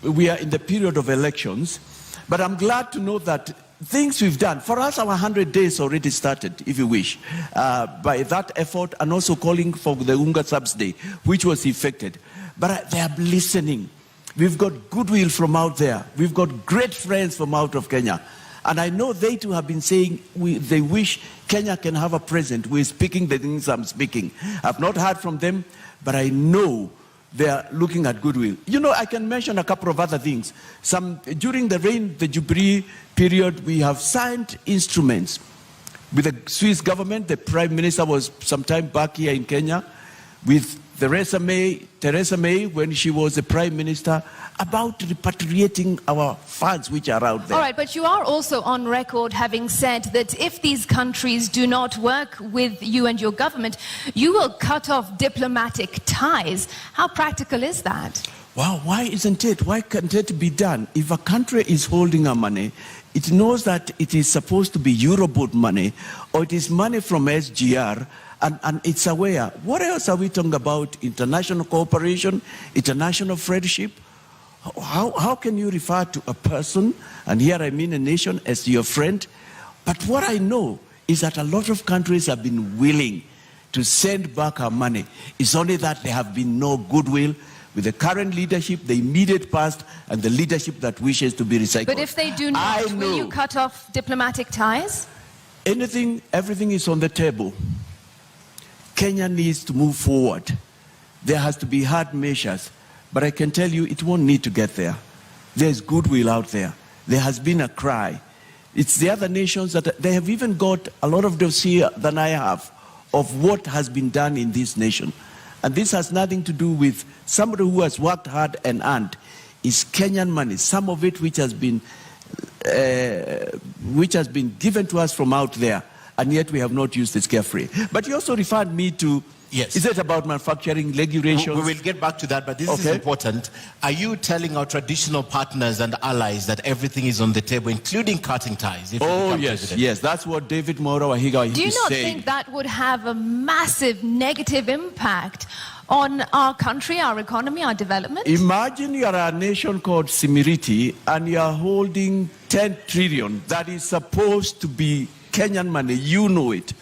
we are in the period of elections, but I'm glad to know that things we've done, for us our 100 days already started, if you wish, by that effort, and also calling for the Unga subsidy, which was effected. But they are listening. We've got goodwill from out there. We've got great friends from out of Kenya. And I know they too have been saying they wish Kenya can have a president who is speaking the things I'm speaking. I've not heard from them, but I know they are looking at goodwill. You know, I can mention a couple of other things. During the Jubilee period, we have signed instruments with the Swiss government. The Prime Minister was sometime back here in Kenya with Theresa May, when she was the Prime Minister, about repatriating our funds which are out there.
All right, but you are also on record having said that if these countries do not work with you and your government, you will cut off diplomatic ties. How practical is that?
Wow, why isn't it? Why can't it be done? If a country is holding our money, it knows that it is supposed to be Eurobond money, or it is money from SGR, and it's aware. What else are we talking about? International cooperation, international friendship? How can you refer to a person, and here I mean a nation, as your friend? But what I know is that a lot of countries have been willing to send back our money. It's only that there have been no goodwill with the current leadership, the immediate past, and the leadership that wishes to be recycled.
But if they do not, will you cut off diplomatic ties?
Everything is on the table. Kenya needs to move forward. There has to be hard measures. But I can tell you it won't need to get there. There's goodwill out there. There has been a cry. It's the other nations that they have even got a lot of dossier than I have of what has been done in this nation. And this has nothing to do with somebody who has worked hard and earned. It's Kenyan money, some of it which has been given to us from out there, and yet we have not used it carefully. But you also referred me to,
yes,
is it about manufacturing regulations?
We will get back to that, but this is important. Are you telling our traditional partners and allies that everything is on the table, including cutting ties?
Yes, that's what David Mwaure Wahiga is saying.
Do you not think that would have a massive negative impact on our country, our economy, our development?
Imagine you are a nation called Simiriti and you are holding 10 trillion that is supposed to be Kenyan money. You know it.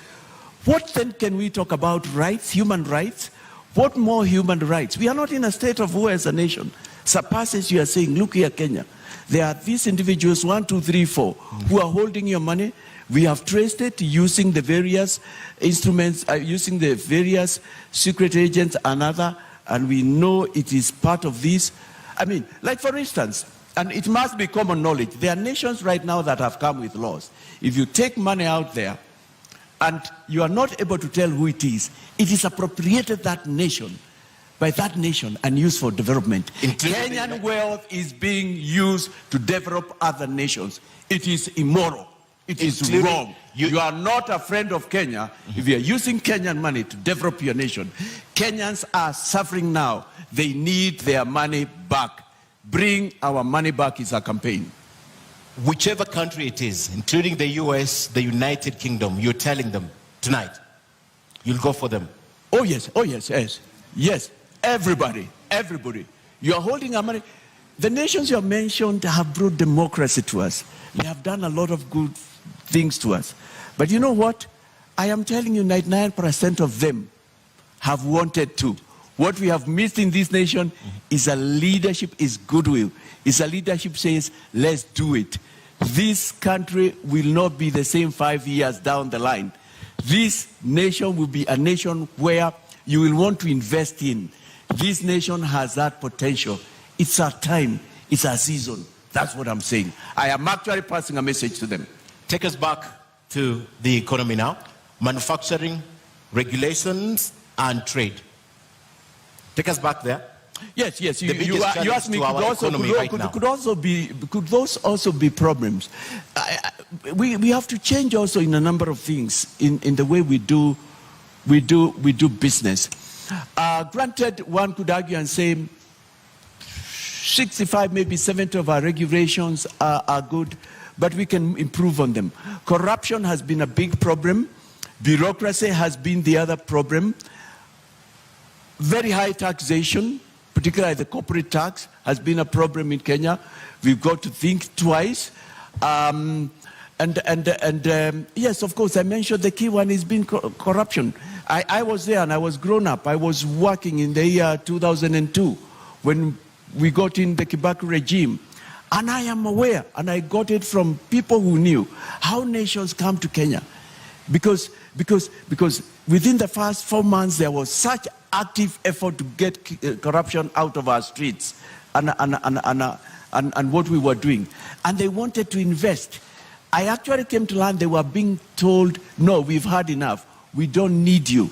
What then can we talk about? Rights, human rights? What more human rights? We are not in a state of war as a nation. Surpasses you are saying, look here, Kenya. There are these individuals, 1, 2, 3, 4, who are holding your money. We have traced it using the various instruments, using the various secret agents and other, and we know it is part of this. I mean, like for instance, and it must be common knowledge, there are nations right now that have come with laws. If you take money out there, and you are not able to tell who it is appropriated that nation, by that nation, and used for development. Kenyan wealth is being used to develop other nations. It is immoral. It is wrong. You are not a friend of Kenya if you are using Kenyan money to develop your nation. Kenyans are suffering now. They need their money back. Bring our money back is our campaign.
Whichever country it is, including the US, the United Kingdom, you're telling them tonight, you'll go for them.
Oh yes, yes. Everybody. You are holding our money. The nations you have mentioned have brought democracy to us. They have done a lot of good things to us. But you know what? I am telling you, 99% of them have wanted to. What we have missed in this nation is a leadership, is goodwill. Is a leadership says, let's do it. This country will not be the same 5 years down the line. This nation will be a nation where you will want to invest in. This nation has that potential. It's our time. It's our season. That's what I'm saying. I am actually passing a message to them.
Take us back to the economy now. Manufacturing, regulations, and trade. Take us back there.
Yes.
The
You
biggest
asked
challenge
me
to our economy right now.
Could those also be problems? We have to change also in a number of things in the way we do business. Granted, one could argue and say 65, maybe 70 of our regulations are good, but we can improve on them. Corruption has been a big problem. Bureaucracy has been the other problem. Very high taxation, particularly the corporate tax, has been a problem in Kenya. We've got to think twice. Yes, of course, I mentioned the key one has been corruption. I was there and I was grown up. I was working in the year 2002 when we got in the Kibaki regime. And I am aware, and I got it from people who knew how nations come to Kenya. Because within the first 4 months, there was such active effort to get corruption out of our streets and what we were doing. And they wanted to invest. I actually came to learn they were being told, no, we've had enough. We don't need you.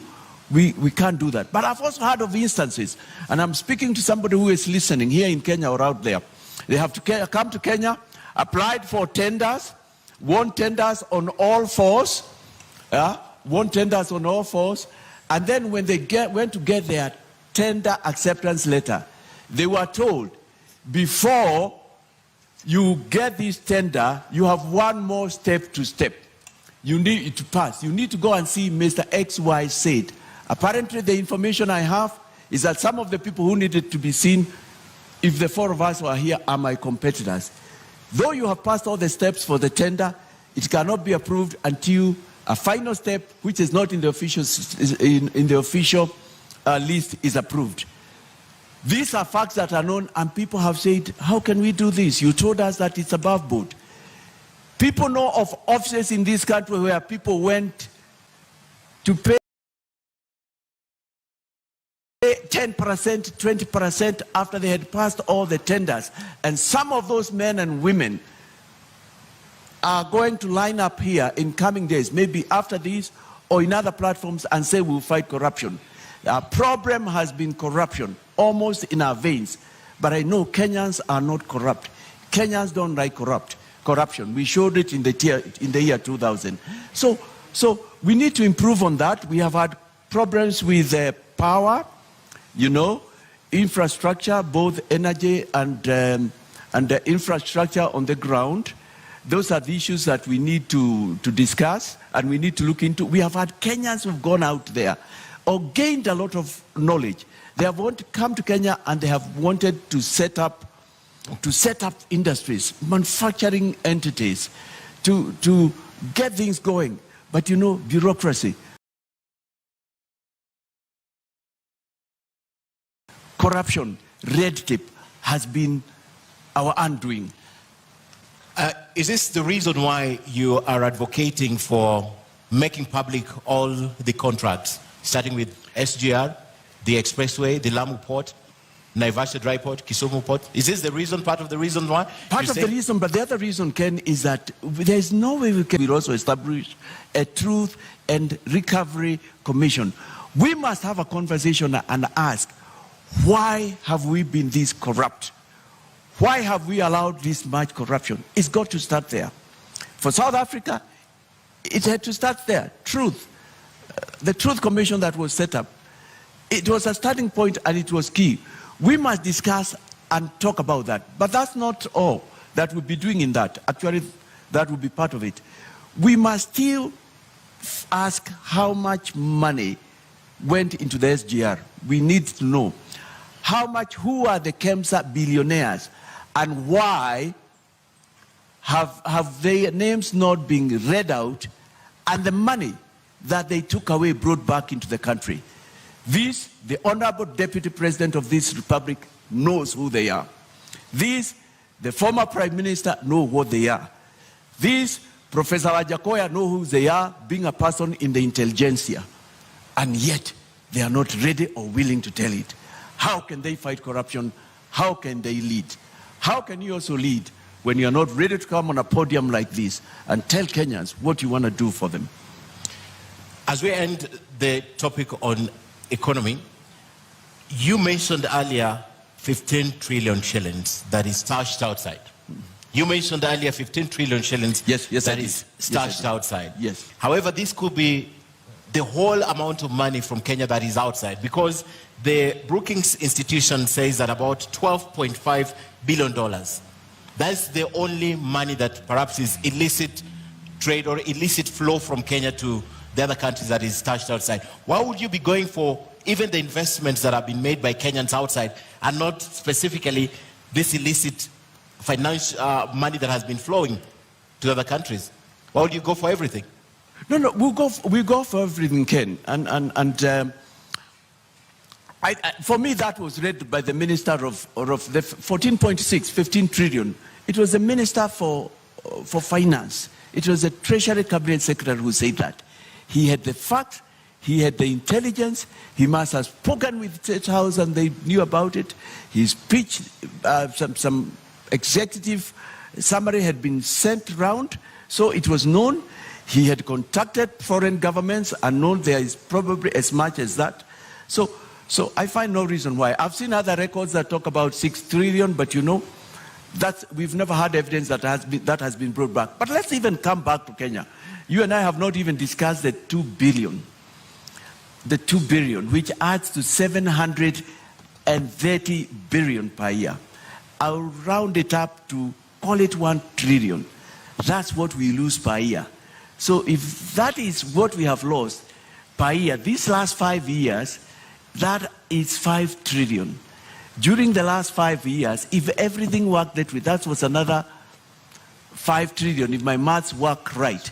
We can't do that. But I've also heard of instances, and I'm speaking to somebody who is listening here in Kenya or out there. They have to come to Kenya, applied for tenders, won tenders on all fours, and then when they went to get their tender acceptance letter, they were told, before you get this tender, you have one more step to step. You need to pass. You need to go and see Mr. XY said. Apparently, the information I have is that some of the people who needed to be seen, if the four of us were here, are my competitors. Though you have passed all the steps for the tender, it cannot be approved until a final step, which is not in the official list, is approved. These are facts that are known, and people have said, how can we do this? You told us that it's above board. People know of offices in this country where people went to pay 10%, 20% after they had passed all the tenders. And some of those men and women are going to line up here in coming days, maybe after this or in other platforms, and say we'll fight corruption. Our problem has been corruption, almost in our veins. But I know Kenyans are not corrupt. Kenyans don't like corruption. We showed it in the year 2000. So we need to improve on that. We have had problems with power, infrastructure, both energy and infrastructure on the ground. Those are the issues that we need to discuss and we need to look into. We have had Kenyans who've gone out there or gained a lot of knowledge. They have wanted to come to Kenya and they have wanted to set up industries, manufacturing entities, to get things going. But bureaucracy, corruption, red tape has been our undoing.
Is this the reason why you are advocating for making public all the contracts, starting with SGR, the expressway, the Lamu port, Naivasha dry port, Kisumu port? Is this the reason, part of the reason why?
Part of the reason, but the other reason, Ken, is that there is no way we can also establish a truth and recovery commission. We must have a conversation and ask, why have we been this corrupt? Why have we allowed this much corruption? It's got to start there. For South Africa, it had to start there. Truth. The Truth Commission that was set up, it was a starting point and it was key. We must discuss and talk about that. But that's not all that we'll be doing in that. Actually, that will be part of it. We must still ask how much money went into the SGR. We need to know how much, who are the KEMSA billionaires, and why have their names not been read out, and the money that they took away brought back into the country. This, the Honorable Deputy President of this Republic knows who they are. This, the former Prime Minister know what they are. This, Professor Wajakoya know who they are, being a person in the intelligentsia. And yet, they are not ready or willing to tell it. How can they fight corruption? How can they lead? How can you also lead when you're not ready to come on a podium like this and tell Kenyans what you want to do for them?
As we end the topic on economy, you mentioned earlier 15 trillion shillings that is stashed outside. You mentioned earlier 15 trillion shillings that is stashed outside.
Yes.
However, this could be the whole amount of money from Kenya that is outside, because the Brookings institution says that about $12.5 billion. That's the only money that perhaps is illicit trade or illicit flow from Kenya to the other countries that is stashed outside. Why would you be going for even the investments that have been made by Kenyans outside and not specifically this illicit financial money that has been flowing to other countries? Why would you go for everything?
No, we go for everything, Ken. For me, that was read by the minister of the 14.6, 15 trillion. It was the minister for finance. It was the Treasury Cabinet Secretary who said that. He had the facts, he had the intelligence, he must have spoken with State House and they knew about it. His speech, some executive summary had been sent round, so it was known. He had contacted foreign governments and known there is probably as much as that. So I find no reason why. I've seen other records that talk about 6 trillion, but you know, we've never had evidence that has been brought back. But let's even come back to Kenya. You and I have not even discussed the 2 billion. The 2 billion, which adds to 730 billion per year. I'll round it up to call it 1 trillion. That's what we lose per year. So if that is what we have lost per year, these last 5 years, that is 5 trillion. During the last 5 years, if everything worked that way, that was another 5 trillion, if my maths work right.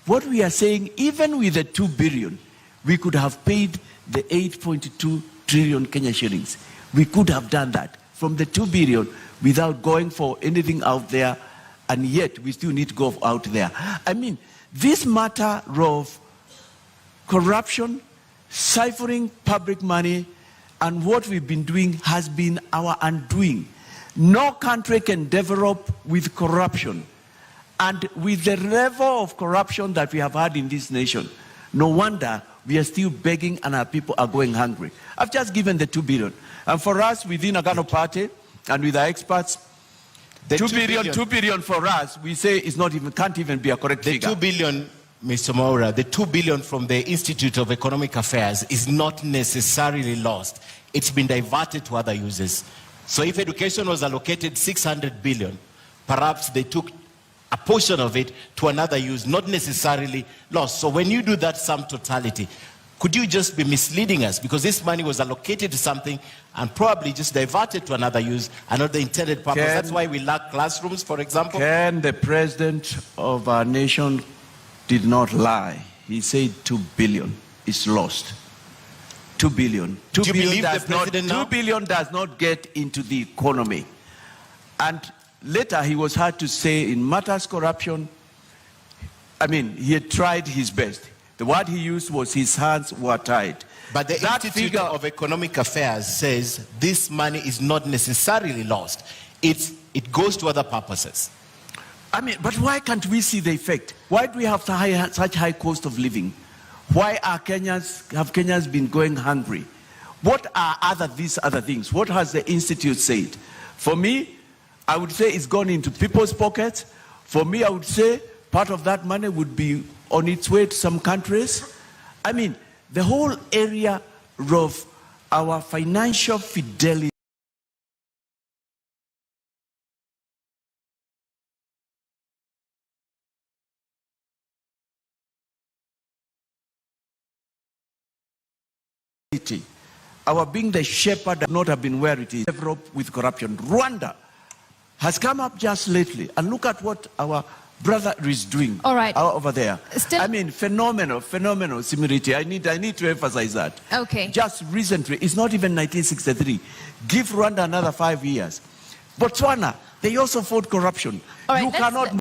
What we are saying, even with the 2 billion, we could have paid the 8.2 trillion Kenya shillings. We could have done that from the 2 billion without going for anything out there, and yet we still need to go out there. I mean, this matter of corruption, siphoning public money, and what we've been doing has been our undoing. No country can develop with corruption. And with the level of corruption that we have had in this nation, no wonder we are still begging and our people are going hungry. I've just given the 2 billion. And for us, within Agano Party and with our experts, the 2 billion for us, we say is not even, can't even be a correct figure.
The 2 billion, Mr. Mwaure, the 2 billion from the Institute of Economic Affairs is not necessarily lost. It's been diverted to other uses. So if education was allocated 600 billion, perhaps they took a portion of it to another use, not necessarily lost. So when you do that sum totality, could you just be misleading us? Because this money was allocated to something and probably just diverted to another use and not the intended purpose. That's why we lack classrooms, for example.
The president of our nation did not lie. He said 2 billion is lost. 2 billion. 2
Do you
billion
believe
does
the president now?
2 billion does not get into the economy. And later he was heard to say in matters corruption, I mean, he had tried his best. The word he used was his hands were tied.
But the Institute of Economic Affairs says this money is not necessarily lost. It goes to other purposes.
I mean, but why can't we see the effect? Why do we have such high cost of living? Why have Kenyans been going hungry? What are these other things? What has the Institute said? For me, I would say it's gone into people's pockets. For me, I would say part of that money would be on its way to some countries. I mean, the whole area of our financial fidelity our being the shepherd does not have been where it is. Developed with corruption. Rwanda has come up just lately, and look at what our brother is doing.
All right.
Over there. I mean, phenomenal similarity. I need to emphasize that.
Okay.
Just recently, it's not even 1963. Give Rwanda another 5 years. Botswana, they also fought corruption.
All right,
you cannot